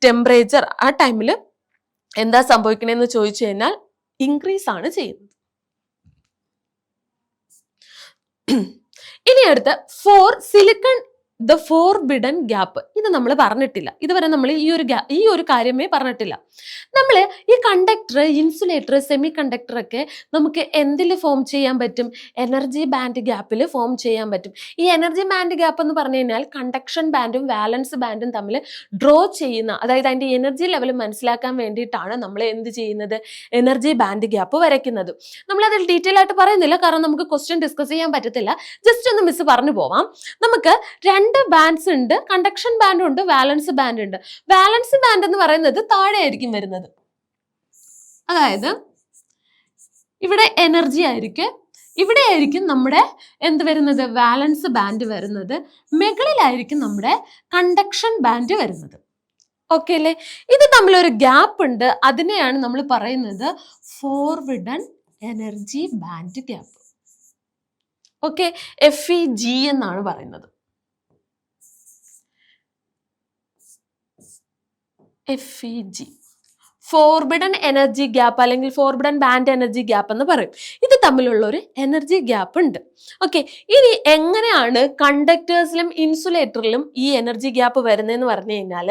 temperature, ആ ടൈമിൽ എന്താ സംഭവിക്കണേന്ന് ചോദിച്ചു കഴിഞ്ഞാൽ ഇൻക്രീസ് ആണ് ചെയ്യുന്നത്. ഇനി അടുത്ത് for silicon the forbidden gap. ഇത് നമ്മൾ പറഞ്ഞിട്ടില്ല ഇതുവരെ. നമ്മൾ ഈ ഒരു കാര്യമേ പറഞ്ഞിട്ടില്ല. നമ്മൾ ഈ കണ്ടക്ടർ, ഇൻസുലേറ്റർ, സെമി കണ്ടക്ടർ ഒക്കെ നമുക്ക് എന്തിൽ ഫോം ചെയ്യാൻ പറ്റും? എനർജി ബാൻഡ് ഗ്യാപ്പിൽ ഫോം ചെയ്യാൻ പറ്റും. ഈ എനർജി ബാൻഡ് ഗ്യാപ്പ് എന്ന് പറഞ്ഞു കഴിഞ്ഞാൽ കണ്ടക്ഷൻ ബാൻഡും വാലൻസ് ബാൻഡും തമ്മിൽ ഡ്രോ ചെയ്യുന്ന, അതായത് അതിന്റെ എനർജി ലെവൽ മനസ്സിലാക്കാൻ വേണ്ടിയിട്ടാണ് നമ്മൾ എന്ത് ചെയ്യുന്നത്? എനർജി ബാൻഡ് ഗ്യാപ്പ് വരയ്ക്കുന്നത്. നമ്മൾ അതിൽ ഡീറ്റെയിൽ ആയിട്ട് പറയുന്നില്ല, കാരണം നമുക്ക് ക്വസ്റ്റ്യൻ ഡിസ്കസ് ചെയ്യാൻ പറ്റത്തില്ല. ജസ്റ്റ് ഒന്ന് മിസ് പറഞ്ഞു പോവാം. നമുക്ക് രണ്ട് ബാൻഡ്സ് ഉണ്ട്, കണ്ടക്ഷൻ ബാൻഡും ഉണ്ട്, വാലൻസ് ബാൻഡ് ഉണ്ട്. വാലൻസ് ബാൻഡ് എന്ന് പറയുന്നത് താഴെ ആയിരിക്കും വരുന്നത്. അതായത് ഇവിടെ എനർജി ആയിരിക്കും, ഇവിടെയായിരിക്കും നമ്മുടെ എന്ത് വരുന്നത്, വാലൻസ് ബാൻഡ് വരുന്നത്. മുകളിലായിരിക്കും നമ്മുടെ കണ്ടക്ഷൻ ബാൻഡ് വരുന്നത്. ഓക്കെ അല്ലേ? ഇത് തമ്മിലൊരു ഗ്യാപ്പ് ഉണ്ട്, അതിനെയാണ് നമ്മൾ പറയുന്നത് forbidden energy band gap. Okay, FEG എന്നാണ് പറയുന്നത്. FEG, ഫോർബിഡൻ എനർജി ഗ്യാപ്പ് അല്ലെങ്കിൽ ഫോർബിഡൻ ബാൻഡ് എനർജി ഗ്യാപ്പ് എന്ന് പറയും. ഇത് തമ്മിലുള്ള ഒരു എനർജി ഗ്യാപ്പ് ഉണ്ട്. ഓക്കെ, ഇനി എങ്ങനെയാണ് കണ്ടക്ടേഴ്സിലും ഇൻസുലേറ്ററിലും ഈ എനർജി ഗ്യാപ്പ് വരുന്നതെന്ന് പറഞ്ഞു കഴിഞ്ഞാൽ,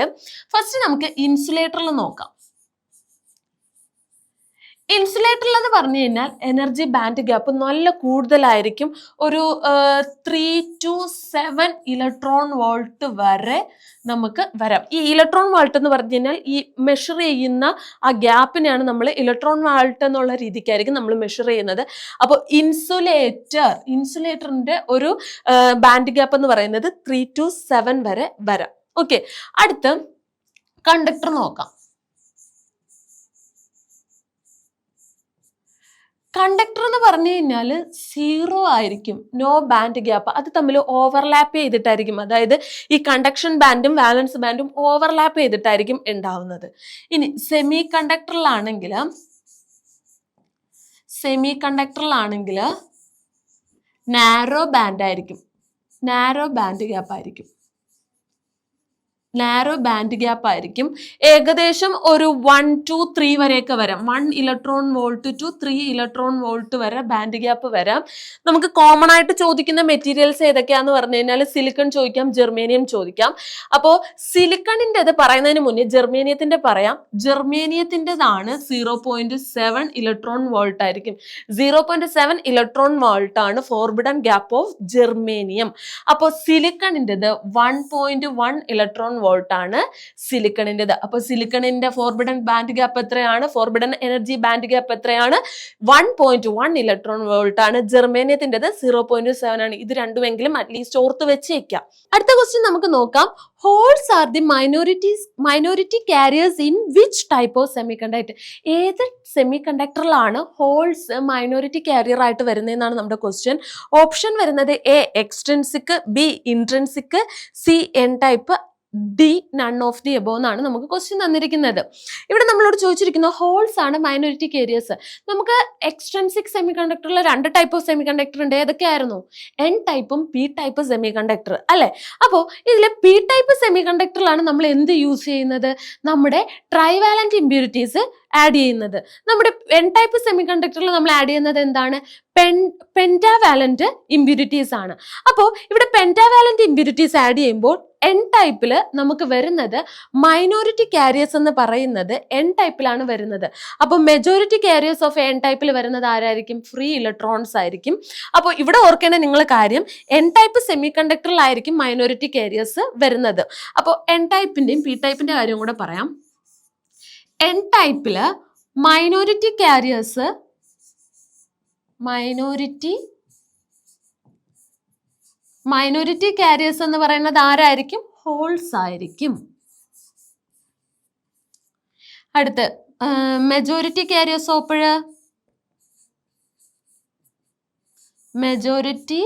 ഫസ്റ്റ് നമുക്ക് ഇൻസുലേറ്ററിൽ നോക്കാം. ഇൻസുലേറ്ററിൽ എന്ന് പറഞ്ഞു കഴിഞ്ഞാൽ എനർജി ബാൻഡ് ഗ്യാപ്പ് നല്ല കൂടുതലായിരിക്കും. ഒരു 3 to 7 ഇലക്ട്രോൺ വോൾട്ട് വരെ നമുക്ക് വരാം. ഈ ഇലക്ട്രോൺ വോൾട്ട് എന്ന് പറഞ്ഞു കഴിഞ്ഞാൽ ഈ മെഷർ ചെയ്യുന്ന ആ ഗ്യാപ്പിനെയാണ് നമ്മൾ ഇലക്ട്രോൺ വോൾട്ട് എന്നുള്ള രീതിക്കായിരിക്കും നമ്മൾ മെഷർ ചെയ്യുന്നത്. അപ്പോൾ ഇൻസുലേറ്ററിന്റെ ഒരു ബാൻഡ് ഗ്യാപ്പ് എന്ന് പറയുന്നത് 3 to 7 വരെ വരാം. ഓക്കെ, അടുത്ത് കണ്ടക്ടർ നോക്കാം. കണ്ടക്ടർ എന്ന് പറഞ്ഞു കഴിഞ്ഞാൽ 0 ആയിരിക്കും, നോ ബാൻഡ് ഗ്യാപ്പ്. അത് തമ്മിൽ ഓവർലാപ്പ് ചെയ്തിട്ടായിരിക്കും, അതായത് ഈ കണ്ടക്ഷൻ ബാൻഡും വാലൻസ് ബാൻഡും ഓവർലാപ്പ് ചെയ്തിട്ടായിരിക്കും ഉണ്ടാവുന്നത്. ഇനി സെമി കണ്ടക്ടറിലാണെങ്കിൽ നാരോ ബാൻഡ് ആയിരിക്കും, നാരോ ബാൻഡ് ഗ്യാപ്പ് ആയിരിക്കും. നാരോ ബാൻഡ് ഗ്യാപ്പ് ആയിരിക്കും. ഏകദേശം ഒരു 1 to 3 വരെയൊക്കെ വരാം. 1 electron volt to 3 electron volt വരെ ബാൻഡ് ഗ്യാപ്പ് വരാം. നമുക്ക് കോമൺ ആയിട്ട് ചോദിക്കുന്ന മെറ്റീരിയൽസ് ഏതൊക്കെയാന്ന് പറഞ്ഞു കഴിഞ്ഞാൽ സിലിക്കൺ ചോദിക്കാം, ജെർമേനിയം ചോദിക്കാം. അപ്പോൾ സിലിക്കണിൻ്റെത് പറയുന്നതിന് മുന്നേ ജെർമേനിയത്തിന്റെ പറയാം. ജെർമേനിയത്തിൻ്റെതാണ് 0.7 ഇലക്ട്രോൺ വോൾട്ട് ആയിരിക്കും. 0.7 ഇലക്ട്രോൺ വോൾട്ട് ആണ് ഫോർബിഡൻ ഗ്യാപ്പ് ഓഫ് ജെർമേനിയം. അപ്പോൾ സിലിക്കണിൻ്റെത് 1.1 ഇലക്ട്രോൺ വോൾട്ട് ആണ് സിലിക്കണിൻ്റെത്. അപ്പൊ സിലിക്കണിന്റെ ഫോർബിഡൻ ബാൻഡ് ഗ്യാപ്പ് എത്രയാണ്, ഫോർബിഡൻ എനർജി ബാൻഡ് ഗ്യാപ്പ് എത്രയാണ്, 1.1 ഇലക്ട്രോൺ വോൾട്ട് ആണ്. ജെർമേനിയത്തിൻ്റെത് 0.7 ആണ്. ഇത് രണ്ടുമെങ്കിലും അറ്റ്ലീസ്റ്റ് ഓർത്ത് വെച്ചേക്കാം. അടുത്ത ക്വസ്റ്റ്യൻ നമുക്ക് നോക്കാം. Holes are the minority carriers in which type of semiconductor? ഏത് സെമി കണ്ടക്ടറിലാണ് ഹോൾസ് മൈനോറിറ്റി കാരിയർ ആയിട്ട് വരുന്നതെന്നാണ് നമ്മുടെ ക്വസ്റ്റ്യൻ. ഓപ്ഷൻ വരുന്നത് A extrinsic, B intrinsic, C N type, D none of the above എന്നാണ് നമുക്ക് ക്വസ്റ്റ്യൻ തന്നിരിക്കുന്നത്. ഇവിടെ നമ്മളോട് ചോദിച്ചിരിക്കുന്നത് ഹോൾസ് ആണ് മൈനോറിറ്റി കാരിയേഴ്സ്. നമുക്ക് എക്സ്ട്രിൻസിക് സെമി കണ്ടക്ടറിൽ 2 ടൈപ്പ് ഓഫ് സെമി കണ്ടക്ടർ ഉണ്ട്. ഏതൊക്കെയായിരുന്നു? N ടൈപ്പും P ടൈപ്പ് സെമി കണ്ടക്ടർ അല്ലെ. അപ്പോൾ ഇതിലെ P ടൈപ്പ് സെമി കണ്ടക്ടറിലാണ് നമ്മൾ എന്ത് യൂസ് ചെയ്യുന്നത്? നമ്മുടെ ട്രൈവാലന്റ് ഇമ്പ്യൂരിറ്റീസ് ആഡ് ചെയ്യുന്നത്. നമ്മുടെ N ടൈപ്പ് സെമി കണ്ടക്ടറിൽ നമ്മൾ ആഡ് ചെയ്യുന്നത് എന്താണ്? പെന്റാവാലന്റ് ഇമ്പ്യൂരിറ്റീസ് ആണ്. അപ്പോൾ ഇവിടെ പെന്റാവാലന്റ് ഇമ്പ്യൂരിറ്റീസ് ആഡ് ചെയ്യുമ്പോൾ N ടൈപ്പിൽ നമുക്ക് വരുന്നത് മൈനോറിറ്റി കാരിയേഴ്സ് എന്ന് പറയുന്നത് N ടൈപ്പിലാണ് വരുന്നത്. അപ്പോൾ മെജോറിറ്റി കാരിയേഴ്സ് ഓഫ് N ടൈപ്പിൽ വരുന്നത് ആരായിരിക്കും? ഫ്രീ ഇലക്ട്രോൺസ് ആയിരിക്കും. അപ്പോൾ ഇവിടെ ഓർക്കേണ്ട നിങ്ങൾ കാര്യം, N ടൈപ്പ് സെമി കണ്ടക്ടറിലായിരിക്കും മൈനോറിറ്റി കാരിയേഴ്സ് വരുന്നത്. അപ്പോൾ N ടൈപ്പിന്റെയും P ടൈപ്പിന്റെ കാര്യം കൂടെ പറയാം. N ടൈപ്പില് മൈനോറിറ്റി കാരിയേഴ്സ് എന്ന് പറയുന്നത് ആരായിരിക്കും? ഹോൾസ് ആയിരിക്കും. അടുത്ത് മെജോറിറ്റി കാരിയേഴ്സ് ഓപ്പോഴ് മെജോറിറ്റി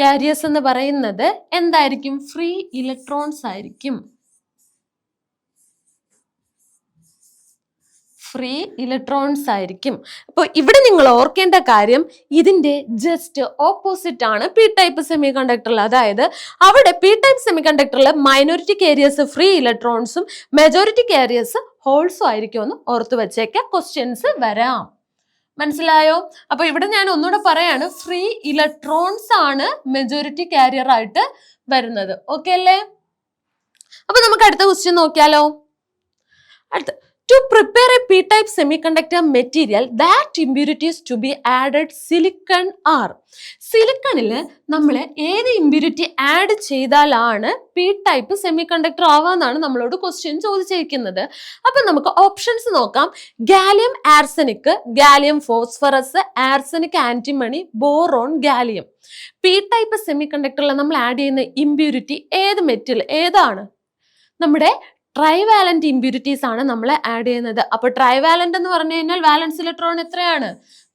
കാരിയേഴ്സ് എന്ന് പറയുന്നത് എന്തായിരിക്കും? ഫ്രീ ഇലക്ട്രോൺസ് ആയിരിക്കും. ഫ്രീ ഇലക്ട്രോൺസ് ആയിരിക്കും. അപ്പോൾ ഇവിടെ നിങ്ങൾ ഓർക്കേണ്ട കാര്യം, ഇതിന്റെ ജസ്റ്റ് ഓപ്പോസിറ്റ് ആണ് പി ടൈപ്പ് സെമി കണ്ടക്ടറിൽ. അതായത് അവിടെ പി ടൈപ്പ് സെമി കണ്ടക്ടറിൽ മൈനോറിറ്റി കാരിയേഴ്സ് ഫ്രീ ഇലക്ട്രോൺസും മെജോറിറ്റി കാരിയേഴ്സ് ഹോൾസും ആയിരിക്കും എന്ന് ഓർത്ത് വെച്ചേക്കാം. ക്വസ്റ്റ്യൻസ് വരാം. മനസ്സിലായോ? അപ്പൊ ഇവിടെ ഞാൻ ഒന്നുകൂടെ പറയാണ്, ഫ്രീ ഇലക്ട്രോൺസ് ആണ് മെജോറിറ്റി കാരിയർ ആയിട്ട് വരുന്നത്. ഓക്കെ അല്ലേ? അപ്പൊ നമുക്ക് അടുത്ത ക്വസ്റ്റ്യൻ നോക്കിയാലോ. അടുത്ത, to prepare a p-type semiconductor material that impurities to be added silicon are. സിലിക്കണിൽ നമ്മൾ ഏത് ഇമ്പ്യൂരിറ്റി ആഡ് ചെയ്താലാണ് പി ടൈപ്പ് സെമി കണ്ടക്ടർ ആവാന്നാണ് നമ്മളോട് ക്വസ്റ്റ്യൻ ചോദിച്ചിരിക്കുന്നത്. അപ്പൊ നമുക്ക് ഓപ്ഷൻസ് നോക്കാം. Gallium arsenic, gallium phosphorus, arsenic antimony, boron, gallium. P type സെമി കണ്ടക്ടറിൽ നമ്മൾ ആഡ് ചെയ്യുന്ന ഇമ്പ്യൂരിറ്റി ഏത് മെറ്റൽ ഏതാണ്? നമ്മുടെ ട്രൈവാലന്റ് ഇമ്പ്യൂരിറ്റീസ് ആണ് നമ്മൾ ആഡ് ചെയ്യുന്നത്. അപ്പൊ ട്രൈവാലന്റ് എന്ന് പറഞ്ഞു കഴിഞ്ഞാൽ വാലൻസ് ഇലക്ട്രോൺ എത്രയാണ്?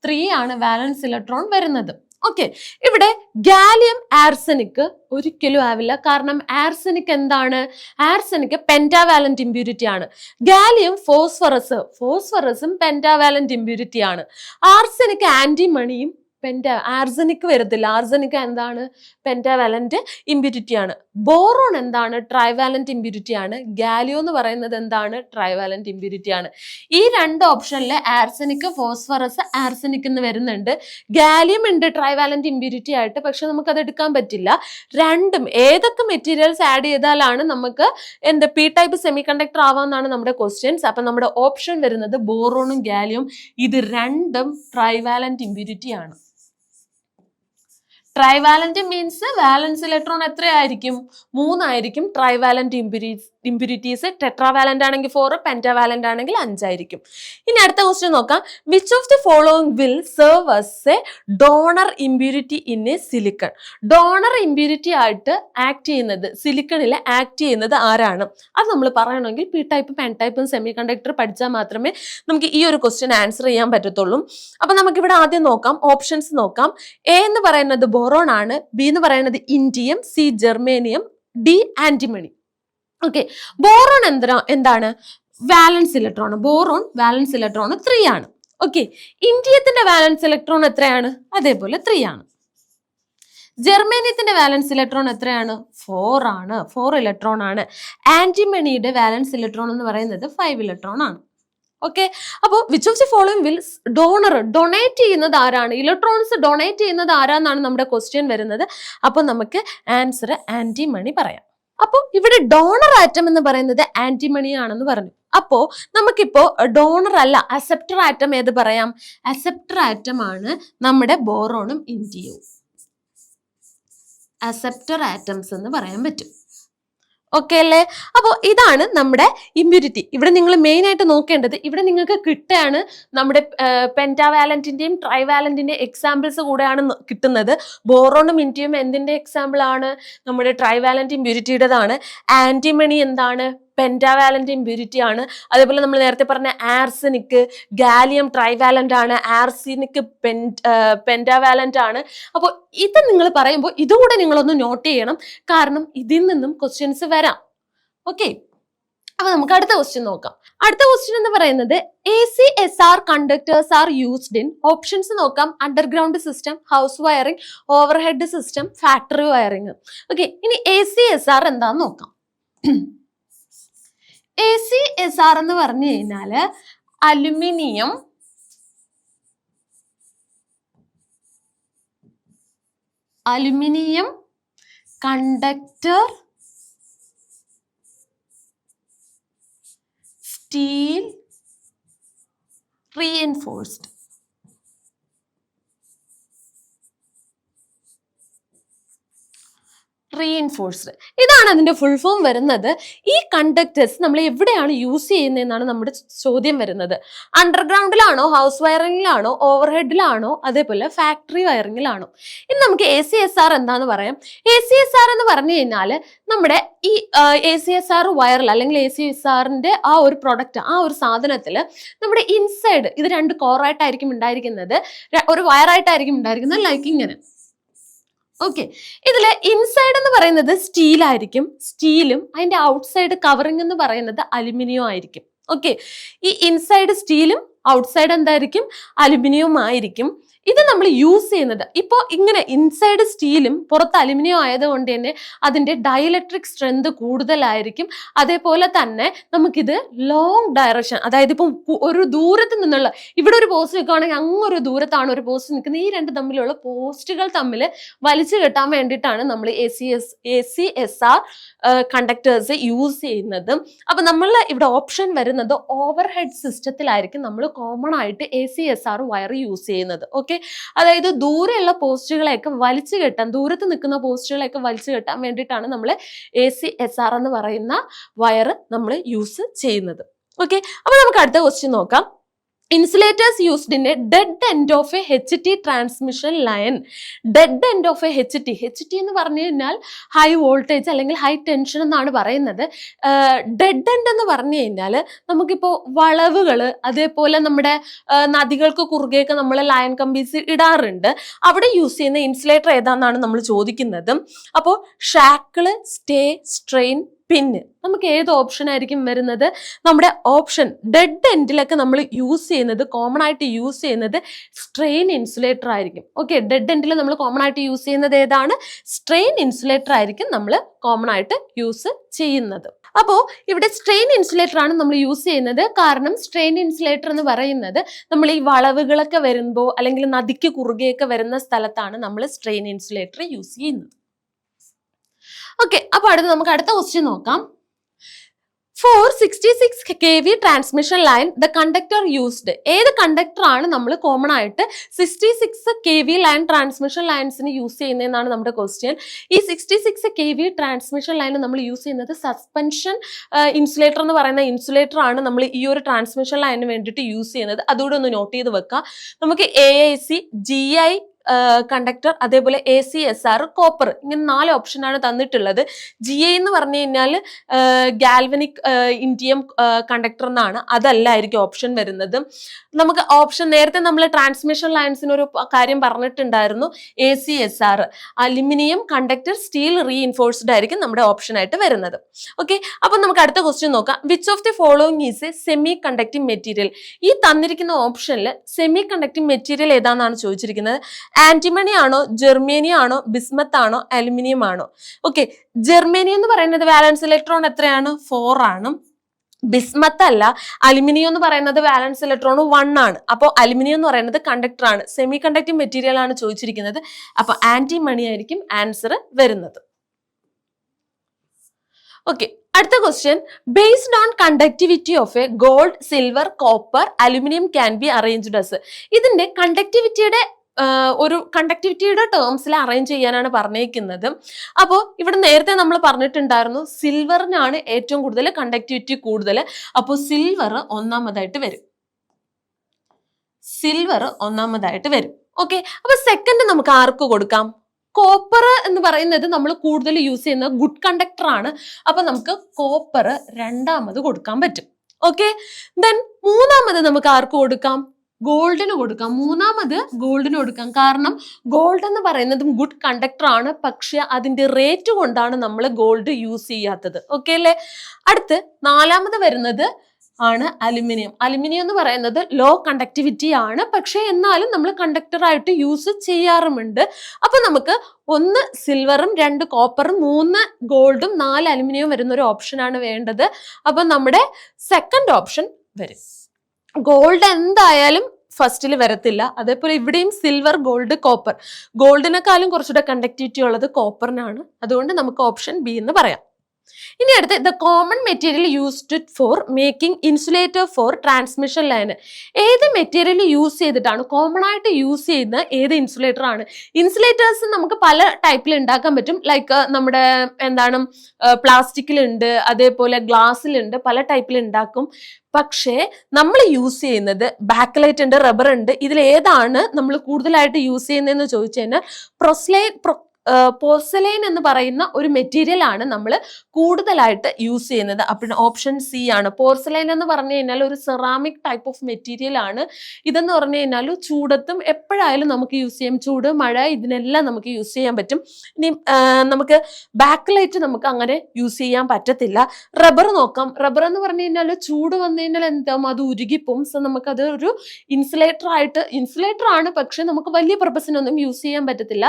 3 ആണ് വാലൻസ് ഇലക്ട്രോൺ വരുന്നത്. ഓക്കെ, ഇവിടെ ഗാലിയം ആർസനിക് ഒരിക്കലും ആവില്ല. കാരണം ആർസനിക് എന്താണ്? ആർസനിക് പെന്റാവാലന്റ് ഇമ്പ്യൂരിറ്റി ആണ്. ഗാലിയം ഫോസ്ഫറസും പെന്റാവാലന്റ് ഇമ്പ്യൂരിറ്റി ആണ്. ആർസനിക് ആന്റിമണിയും ആർസനിക് വരത്തില്ല. ആർസനിക് എന്താണ്? പെന്റാവാലന്റ് ഇമ്പ്യൂരിറ്റി ആണ്. ബോറോൺ എന്താണ്? ട്രൈവാലന്റ് ഇമ്പ്യൂരിറ്റി ആണ്. ഗാലിയോ എന്ന് പറയുന്നത് എന്താണ്? ട്രൈവാലന്റ് ഇമ്പ്യൂരിറ്റി ആണ്. ഈ രണ്ട് ഓപ്ഷനിൽ ആർസനിക്, ഫോസ്ഫറസ്, ആർസനിക് എന്ന് വരുന്നുണ്ട്. ഗാലിയം ഉണ്ട് ട്രൈവാലന്റ് ഇമ്പ്യൂരിറ്റി ആയിട്ട്, പക്ഷെ നമുക്ക് അത് എടുക്കാൻ പറ്റില്ല. രണ്ടും ഏതൊക്കെ മെറ്റീരിയൽസ് ആഡ് ചെയ്താലാണ് നമുക്ക് പി ടൈപ്പ് സെമി കണ്ടക്ടർ ആവാന്നാണ് നമ്മുടെ ക്വസ്റ്റ്യൻസ്. അപ്പൊ നമ്മുടെ ഓപ്ഷൻ വരുന്നത് ബോറോണും ഗാലിയും. ഇത് രണ്ടും ട്രൈവാലന്റ് ഇമ്പ്യൂരിറ്റി ആണ്. ട്രൈവാലന്റ് മീൻസ് വാലൻസ് ഇലക്ട്രോൺ എത്രയായിരിക്കും? 3 ആയിരിക്കും ട്രൈവാലന്റ് ഇമ്പ്യൂരിറ്റീസ്. ടെട്രാവാലന്റ് ആണെങ്കിൽ 4, പെന്റാവാലന്റ് ആണെങ്കിൽ 5 ആയിരിക്കും. ഇനി അടുത്ത ക്വസ്റ്റ്യൻ നോക്കാം. Which of the following will serve as a donor impurity in a silicon? Donor impurity ആയിട്ട് ആക്ട് ചെയ്യുന്നത്, സിലിക്കണിൽ ആക്ട് ചെയ്യുന്നത് ആരാണ്? അത് നമ്മൾ പറയണമെങ്കിൽ പി ടൈപ്പും പെൻ ടൈപ്പും സെമി കണ്ടക്ടർ പഠിച്ചാൽ മാത്രമേ നമുക്ക് ഈ ഒരു ക്വസ്റ്റ്യൻ ആൻസർ ചെയ്യാൻ പറ്റത്തുള്ളൂ. അപ്പൊ നമുക്കിവിടെ ആദ്യം നോക്കാം, ഓപ്ഷൻസ് നോക്കാം. എ എന്ന് പറയുന്നത് ബോറോൺ ആണ്, ബി എന്ന് പറയുന്നത് indium, C germanium, D antimony. Okay, boron എന്താണ്? Valence electron. Boron valence electron 3 ആണ്. ഓക്കെ, ഇൻഡിയത്തിന്റെ വാലൻസ് ഇലക്ട്രോൺ എത്രയാണ്? അതേപോലെ 3 ആണ്. ജെർമേനിയത്തിന്റെ വാലൻസ് ഇലക്ട്രോൺ എത്രയാണ്? 4 ആണ്. 4 ഇലക്ട്രോൺ ആണ്. ആന്റിമണിയുടെ വാലൻസ് ഇലക്ട്രോൺ എന്ന് പറയുന്നത് 5 ഇലക്ട്രോൺ ആണ്. ഓക്കെ, അപ്പോൾ which of the following will donate ചെയ്യുന്നത് ആരാണ്? ഇലക്ട്രോൺസ് ഡൊണേറ്റ് ചെയ്യുന്നത് ആരാന്നാണ് നമ്മുടെ ക്വസ്റ്റ്യൻ വരുന്നത്. അപ്പൊ നമുക്ക് ആൻസർ ആന്റിമണി പറയാം. അപ്പോൾ ഇവിടെ ഡോണർ ആറ്റം എന്ന് പറയുന്നത് ആന്റിമണി ആണെന്ന് പറഞ്ഞു. അപ്പോ നമുക്കിപ്പോ ഡോണർ അല്ല, അക്സെപ്റ്റർ ആറ്റം ഏത് പറയാം? അക്സെപ്റ്റർ ആറ്റം ആണ് നമ്മുടെ ബോറോണും ഇൻഡിയവും. അക്സെപ്റ്റർ ആറ്റംസ് എന്ന് പറയാൻ പറ്റും. ഓക്കെ അല്ലേ? അപ്പോൾ ഇതാണ് നമ്മുടെ ഇമ്പ്യൂരിറ്റി. ഇവിടെ നിങ്ങൾ മെയിൻ ആയിട്ട് നോക്കേണ്ടത്, ഇവിടെ നിങ്ങൾക്ക് കിട്ടുകയാണ് നമ്മുടെ പെന്റാവാലന്റിന്റെയും ട്രൈവാലന്റിന്റെയും എക്സാമ്പിൾസ് കൂടെയാണ് കിട്ടുന്നത്. ബോറോണും ഇൻഡിയം എന്തിന്റെ എക്സാമ്പിൾ ആണ്? നമ്മുടെ ട്രൈവാലന്റ് ഇമ്പ്യൂരിറ്റിയുടേതാണ്. ആന്റിമണി എന്താണ്? പെന്റാവാലന്റ് ഇമ്പ്യൂരിറ്റി ആണ്. അതേപോലെ നമ്മൾ നേരത്തെ പറഞ്ഞ ആർസനിക്, ഗാലിയം ട്രൈവാലന്റ് ആണ്, ആർസനിക് പെന്റാവാലന്റ് ആണ്. അപ്പോൾ ഇത് നിങ്ങൾ പറയുമ്പോൾ ഇതുകൂടെ നിങ്ങളൊന്ന് നോട്ട് ചെയ്യണം, കാരണം ഇതിൽ നിന്നും ക്വസ്റ്റ്യൻസ് വരാം. ഓക്കെ, അപ്പൊ നമുക്ക് അടുത്ത ക്വസ്റ്റ്യൻ നോക്കാം. അടുത്ത ക്വസ്റ്റ്യൻ എന്ന് പറയുന്നത് ACSR conductors are used in. Options നോക്കാം: underground system, house wiring, overhead system, factory wiring. Okay, ഇനി ACSR എന്താന്ന് നോക്കാം. ACSR എന്ന് പറഞ്ഞു കഴിഞ്ഞാല് aluminium conductor steel reinforced. Reinforced ഇതാണ് അതിന്റെ ഫുൾ ഫോം വരുന്നത്. ഈ കണ്ടക്ടേഴ്സ് നമ്മൾ എവിടെയാണ് യൂസ് ചെയ്യുന്നതെന്നാണ് നമ്മുടെ ചോദ്യം വരുന്നത്. അണ്ടർഗ്രൗണ്ടിലാണോ, ഹൗസ് വയറിംഗിലാണോ, ഓവർഹെഡിലാണോ, അതേപോലെ ഫാക്ടറി വയറിംഗിലാണോ? ഇനി നമുക്ക് ACSR എന്താന്ന് പറയാം. ACSR എന്ന് പറഞ്ഞു കഴിഞ്ഞാൽ നമ്മുടെ ഈ ACSR വയറിൽ അല്ലെങ്കിൽ ACSRന്റെ ആ ഒരു പ്രൊഡക്റ്റ്, ആ ഒരു സാധനത്തിൽ നമ്മുടെ ഇൻസൈഡ് ഇത് 2 കോറായിട്ടായിരിക്കും ഉണ്ടായിരിക്കുന്നത്, ഒരു വയറായിട്ടായിരിക്കും ഉണ്ടായിരിക്കുന്നത്, ലൈക്ക് ഇങ്ങനെ. ഓക്കെ, ഇതില് ഇൻസൈഡ് എന്ന് പറയുന്നത് സ്റ്റീൽ ആയിരിക്കും, സ്റ്റീലും അതിന്റെ ഔട്ട്സൈഡ് കവറിംഗ് എന്ന് പറയുന്നത് അലുമിനിയം ആയിരിക്കും. ഓക്കെ, ഈ ഇൻസൈഡ് സ്റ്റീലും ഔട്ട്സൈഡ് എന്തായിരിക്കും? അലുമിനിയം ആയിരിക്കും. ഇത് നമ്മൾ യൂസ് ചെയ്യുന്നത് ഇപ്പോൾ ഇങ്ങനെ ഇൻസൈഡ് സ്റ്റീലും പുറത്ത് അലുമിനിയം ആയതുകൊണ്ട് തന്നെ അതിന്റെ ഡൈഇലക്ട്രിക് സ്ട്രെങ്ത് കൂടുതലായിരിക്കും. അതേപോലെ തന്നെ നമുക്കിത് ലോങ് ഡയറക്ഷൻ, അതായത് ഇപ്പം ഒരു ദൂരത്ത് നിന്നുള്ള, ഇവിടെ ഒരു പോസ്റ്റ് നിൽക്കുകയാണെങ്കിൽ അങ്ങൊരു ദൂരത്താണ് ഒരു പോസ്റ്റ് നിൽക്കുന്നത്, ഈ 2 തമ്മിലുള്ള പോസ്റ്റുകൾ തമ്മിൽ വലിച്ചു കെട്ടാൻ വേണ്ടിയിട്ടാണ് നമ്മൾ ACSR കണ്ടക്ടേഴ്സ് യൂസ് ചെയ്യുന്നത്. അപ്പൊ നമ്മൾ ഇവിടെ ഓപ്ഷൻ വരുന്നത് ഓവർ ഹെഡ് സിസ്റ്റത്തിലായിരിക്കും നമ്മൾ കോമൺ ആയിട്ട് ACSR വയർ യൂസ് ചെയ്യുന്നത്. ഓക്കെ, അതായത് ദൂരെയുള്ള പോസ്റ്റുകളെയൊക്കെ വലിച്ചു കെട്ടാൻ, ദൂരത്ത് നിൽക്കുന്ന പോസ്റ്റുകളെയൊക്കെ വലിച്ചു കെട്ടാൻ വേണ്ടിയിട്ടാണ് നമ്മൾ ACSR എന്ന് പറയുന്ന വയർ നമ്മൾ യൂസ് ചെയ്യുന്നത്. ഓക്കെ, അപ്പൊ നമുക്ക് അടുത്ത ക്വസ്റ്റ്യൻ നോക്കാം. Insulators used in a dead end of a HT transmission line. Dead end of a HT. HT എന്ന് പറഞ്ഞു കഴിഞ്ഞാൽ ഹൈ വോൾട്ടേജ് അല്ലെങ്കിൽ ഹൈ ടെൻഷൻ എന്നാണ് പറയുന്നത്. ഡെഡ് എൻഡ് എന്ന് പറഞ്ഞു കഴിഞ്ഞാൽ നമുക്കിപ്പോൾ വളവുകൾ, അതേപോലെ നമ്മുടെ നദികൾക്ക് കുറുകെയൊക്കെ നമ്മൾ ലൈൻ കമ്പീസ് ഇടാറുണ്ട്. അവിടെ യൂസ് ചെയ്യുന്ന ഇൻസുലേറ്റർ ഏതാണെന്നാണ് നമ്മൾ ചോദിക്കുന്നത്. അപ്പോൾ ഷാക്കിള്, സ്റ്റേ, സ്ട്രെയിൻ, പിന്ന്, നമുക്ക് ഏത് ഓപ്ഷൻ ആയിരിക്കും വരുന്നത്? നമ്മുടെ ഓപ്ഷൻ ഡെഡ് എൻഡിലൊക്കെ നമ്മൾ യൂസ് ചെയ്യുന്നത്, കോമൺ ആയിട്ട് യൂസ് ചെയ്യുന്നത് സ്ട്രെയിൻ ഇൻസുലേറ്റർ ആയിരിക്കും. ഓക്കെ, ഡെഡ് എൻഡിൽ നമ്മൾ കോമൺ ആയിട്ട് യൂസ് ചെയ്യുന്നത് ഏതാണ്? സ്ട്രെയിൻ ഇൻസുലേറ്റർ ആയിരിക്കും നമ്മൾ കോമൺ ആയിട്ട് യൂസ് ചെയ്യുന്നത്. അപ്പോൾ ഇവിടെ സ്ട്രെയിൻ ഇൻസുലേറ്റർ ആണ് നമ്മൾ യൂസ് ചെയ്യുന്നത്. കാരണം സ്ട്രെയിൻ ഇൻസുലേറ്റർ എന്ന് പറയുന്നത് നമ്മൾ ഈ വളവുകളൊക്കെ വരുമ്പോൾ അല്ലെങ്കിൽ നദിക്ക് കുറുകെയൊക്കെ വരുന്ന സ്ഥലത്താണ് നമ്മൾ സ്ട്രെയിൻ ഇൻസുലേറ്റർ യൂസ് ചെയ്യുന്നത്. ഓക്കെ, അപ്പൊ നമുക്ക് അടുത്ത ക്വസ്റ്റ്യൻ നോക്കാം. For 66 kV transmission line, the conductor used. ഏത് കണ്ടക്ടർ ആണ് നമ്മൾ കോമൺ ആയിട്ട് 66 kV ലൈൻ ട്രാൻസ്മിഷൻ ലൈൻസിന് യൂസ് ചെയ്യുന്നതെന്നാണ് നമ്മുടെ ക്വസ്റ്റ്യൻ. ഈ 66 kV ട്രാൻസ്മിഷൻ ലൈൻ നമ്മൾ യൂസ് ചെയ്യുന്നത് സസ്പെൻഷൻ ഇൻസുലേറ്റർ എന്ന് പറയുന്ന ഇൻസുലേറ്റർ ആണ് നമ്മൾ ഈ ഒരു ട്രാൻസ്മിഷൻ ലൈനിന് വേണ്ടിയിട്ട് യൂസ് ചെയ്യുന്നത്. അതുകൂടെ ഒന്ന് നോട്ട് ചെയ്ത് വെക്കാം. നമുക്ക് AIC, GI കണ്ടക്ടർ, അതേപോലെ ACSR, കോപ്പർ, ഇങ്ങനെ 4 ഓപ്ഷനാണ് തന്നിട്ടുള്ളത്. GI എന്ന് പറഞ്ഞു കഴിഞ്ഞാൽ ഗാൽവനിക് ഇൻഡിയം കണ്ടക്ടർ എന്നാണ്, അതല്ലായിരിക്കും ഓപ്ഷൻ വരുന്നത്. നമുക്ക് ഓപ്ഷൻ നേരത്തെ നമ്മൾ ട്രാൻസ്മിഷൻ ലൈൻസിന് ഒരു കാര്യം പറഞ്ഞിട്ടുണ്ടായിരുന്നു. ACSR, aluminium conductor steel reinforced ആയിരിക്കും നമ്മുടെ ഓപ്ഷൻ ആയിട്ട് വരുന്നത്. ഓക്കെ, അപ്പൊ നമുക്ക് അടുത്ത ക്വസ്റ്റ്യൻ നോക്കാം. Which of the following is A semi conducting material? ഈ തന്നിരിക്കുന്ന ഓപ്ഷനിൽ സെമി കണ്ടക്ടിങ് മെറ്റീരിയൽ ഏതാണെന്നാണ് ചോദിച്ചിരിക്കുന്നത്. ആന്റിമണി ആണോ, ജെർമേനിയം ആണോ, ബിസ്മത്ത് ആണോ, അലുമിനിയം ആണോ? ഓക്കെ, ജെർമേനിയം എന്ന് പറയുന്നത് വാലൻസ് ഇലക്ട്രോൺ എത്രയാണ്? 4 ആണ്. ബിസ്മത്ത് അല്ല. അലുമിനിയം എന്ന് പറയുന്നത് വാലൻസ് ഇലക്ട്രോൺ 1 ആണ്. അപ്പോൾ അലുമിനിയം എന്ന് പറയുന്നത് കണ്ടക്ടർ ആണ്. സെമി കണ്ടക്ടിങ് മെറ്റീരിയൽ ആണ് ചോദിച്ചിരിക്കുന്നത്. അപ്പൊ ആന്റിമണി ആയിരിക്കും ആൻസർ വരുന്നത്. ഓക്കെ, അടുത്ത question. Based on conductivity of A gold, silver, copper, aluminium can be arranged as. ഇതിന്റെ കണ്ടക്ടിവിറ്റിയുടെ ടേംസിൽ അറേഞ്ച് ചെയ്യാനാണ് പറഞ്ഞേക്കുന്നത്. അപ്പോൾ ഇവിടെ നേരത്തെ നമ്മൾ പറഞ്ഞിട്ടുണ്ടായിരുന്നു സിൽവറിനാണ് ഏറ്റവും കൂടുതൽ കണ്ടക്ടിവിറ്റി കൂടുതൽ. അപ്പോൾ സിൽവർ ഒന്നാമതായിട്ട് വരും. ഓക്കെ, അപ്പൊ സെക്കൻഡ് നമുക്ക് ആർക്ക് കൊടുക്കാം? കോപ്പർ എന്ന് പറയുന്നത് നമ്മൾ കൂടുതൽ യൂസ് ചെയ്യുന്ന ഗുഡ് കണ്ടക്ടർ ആണ്. അപ്പൊ നമുക്ക് കോപ്പർ രണ്ടാമത് കൊടുക്കാൻ പറ്റും. ഓക്കെ, ദെൻ മൂന്നാമത് നമുക്ക് ആർക്ക് കൊടുക്കാം? ഗോൾഡിന് കൊടുക്കാം. മൂന്നാമത് ഗോൾഡിന് കൊടുക്കാം. കാരണം ഗോൾഡ് എന്ന് പറയുന്നതും ഗുഡ് കണ്ടക്ടർ ആണ്, പക്ഷെ അതിന്റെ റേറ്റ് കൊണ്ടാണ് നമ്മൾ ഗോൾഡ് യൂസ് ചെയ്യാത്തത്. ഓക്കെ അല്ലേ? അടുത്ത് നാലാമത് വരുന്നത് ആണ് അലുമിനിയം. അലുമിനിയം എന്ന് പറയുന്നത് ലോ കണ്ടക്ടിവിറ്റി ആണ്, പക്ഷെ എന്നാലും നമ്മൾ കണ്ടക്ടർ ആയിട്ട് യൂസ് ചെയ്യാറുമുണ്ട്. അപ്പൊ നമുക്ക് 1 സിൽവറും 2 കോപ്പറും 3 ഗോൾഡും 4 അലുമിനിയം വരുന്ന ഒരു ഓപ്ഷനാണ് വേണ്ടത്. അപ്പൊ നമ്മുടെ സെക്കൻഡ് ഓപ്ഷൻ വരും. ഗോൾഡ് എന്തായാലും ഫസ്റ്റിൽ വരത്തില്ല. അതേപോലെ ഇവിടെയും സിൽവർ, ഗോൾഡ്, കോപ്പർ. ഗോൾഡിനെക്കാളും കുറച്ചുകൂടെ കണ്ടക്ടിവിറ്റി ഉള്ളത് കോപ്പറിനാണ്. അതുകൊണ്ട് നമുക്ക് ഓപ്ഷൻ ബി എന്ന് പറയാം. ഇനി അടുത്ത് the common material used for making insulator four transmission line. ഏത് മെറ്റീരിയൽ യൂസ് ചെയ്തിട്ടാണ് കോമൺ ആയിട്ട് യൂസ് ചെയ്യുന്ന ഏത് ഇൻസുലേറ്റർ ആണ്? ഇൻസുലേറ്റേഴ്സ് നമുക്ക് പല ടൈപ്പിൽ ഉണ്ടാക്കാൻ പറ്റും. ലൈക്ക് നമ്മുടെ പ്ലാസ്റ്റിക്കിലുണ്ട്, അതേപോലെ ഗ്ലാസ്സിലുണ്ട്, പല ടൈപ്പിൽ ഉണ്ടാക്കും. പക്ഷേ നമ്മൾ യൂസ് ചെയ്യുന്നത് ബാക്കലൈറ്റ് ഉണ്ട്, റബ്ബർ ഉണ്ട്. ഇതിൽ ഏതാണ് നമ്മൾ കൂടുതലായിട്ട് യൂസ് ചെയ്യുന്നതെന്ന് ചോദിച്ചു കഴിഞ്ഞാൽ പോർസലൈൻ എന്ന് പറയുന്ന ഒരു മെറ്റീരിയൽ ആണ് നമ്മൾ കൂടുതലായിട്ട് യൂസ് ചെയ്യുന്നത്. അപ്പോൾ ഓപ്ഷൻ സി ആണ്. പോർസലൈൻ എന്ന് പറഞ്ഞു കഴിഞ്ഞാൽ ഒരു സെറാമിക് ടൈപ്പ് ഓഫ് മെറ്റീരിയൽ ആണ്. ഇതെന്ന് പറഞ്ഞു കഴിഞ്ഞാൽ ചൂടത്തും എപ്പോഴായാലും നമുക്ക് യൂസ് ചെയ്യാം. ചൂട്, മഴ, ഇതിനെല്ലാം നമുക്ക് യൂസ് ചെയ്യാൻ പറ്റും. ഇനി നമുക്ക് ബാക്കലൈറ്റ് നമുക്ക് അങ്ങനെ യൂസ് ചെയ്യാൻ പറ്റത്തില്ല. റബ്ബർ നോക്കാം. റബ്ബർ എന്ന് പറഞ്ഞു കഴിഞ്ഞാൽ ചൂട് വന്നു കഴിഞ്ഞാൽ എന്താവും, അത് ഉരുകിപ്പോവും. സോ നമുക്കത് ഒരു ഇൻസുലേറ്റർ ആണ്, പക്ഷെ നമുക്ക് വലിയ പർപ്പസിനൊന്നും യൂസ് ചെയ്യാൻ പറ്റത്തില്ല.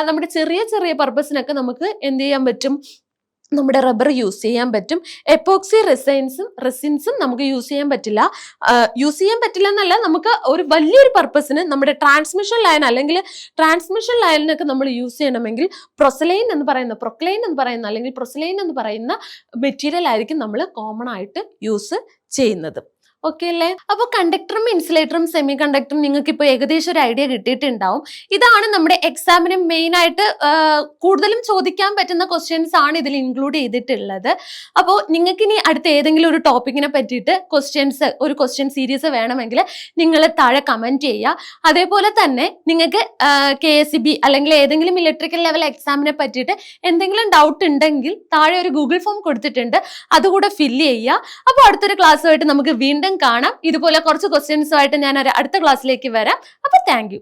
നമ്മുടെ ചെറിയ പർപ്പസിനൊക്കെ നമുക്ക് എന്ത് ചെയ്യാൻ പറ്റും? നമ്മുടെ റബ്ബർ യൂസ് ചെയ്യാൻ പറ്റും. എപ്പോക്സി റെസിൻസും നമുക്ക് യൂസ് ചെയ്യാൻ പറ്റില്ല. എന്നല്ല, നമുക്ക് ഒരു വലിയൊരു പർപ്പസിന് നമ്മുടെ ട്രാൻസ്മിഷൻ ലൈൻ അല്ലെങ്കിൽ ട്രാൻസ്മിഷൻ ലൈനിനൊക്കെ നമ്മൾ യൂസ് ചെയ്യണമെങ്കിൽ പ്രൊക്ലൈൻ എന്ന് പറയുന്ന മെറ്റീരിയൽ ആയിരിക്കും നമ്മൾ കോമൺ ആയിട്ട് യൂസ് ചെയ്യുന്നത്. ഓക്കെ അല്ലേ? അപ്പൊ കണ്ടക്ടറും ഇൻസുലേറ്ററും സെമി കണ്ടക്ടറും നിങ്ങൾക്ക് ഇപ്പൊ ഏകദേശം ഒരു ഐഡിയ കിട്ടിയിട്ടുണ്ടാവും. ഇതാണ് നമ്മുടെ എക്സാമിന് മെയിൻ ആയിട്ട് കൂടുതലും ചോദിക്കാൻ പറ്റുന്ന ക്വസ്റ്റ്യൻസ് ആണ് ഇതിൽ ഇൻക്ലൂഡ് ചെയ്തിട്ടുള്ളത്. അപ്പോൾ നിങ്ങൾക്ക് ഇനി അടുത്ത ഏതെങ്കിലും ഒരു ടോപ്പിക്കിനെ പറ്റിയിട്ട് ഒരു ക്വസ്റ്റ്യൻ സീരീസ് വേണമെങ്കിൽ നിങ്ങൾ താഴെ കമന്റ് ചെയ്യുക. അതേപോലെ തന്നെ നിങ്ങൾക്ക് KSEB അല്ലെങ്കിൽ ഏതെങ്കിലും ഇലക്ട്രിക്കൽ ലെവൽ എക്സാമിനെ പറ്റിയിട്ട് എന്തെങ്കിലും ഡൗട്ട് ഉണ്ടെങ്കിൽ താഴെ ഒരു ഗൂഗിൾ ഫോം കൊടുത്തിട്ടുണ്ട്, അതുകൂടെ ഫില്ല് ചെയ്യുക. അപ്പോൾ അടുത്തൊരു ക്ലാസ്സുമായിട്ട് നമുക്ക് വീണ്ടും കാണാം. ഇതുപോലെ കുറച്ച് ക്വസ്റ്റ്യൻസുമായിട്ട് ഞാൻ അടുത്ത ക്ലാസ്സിലേക്ക് വരാം. അപ്പോൾ താങ്ക് യു.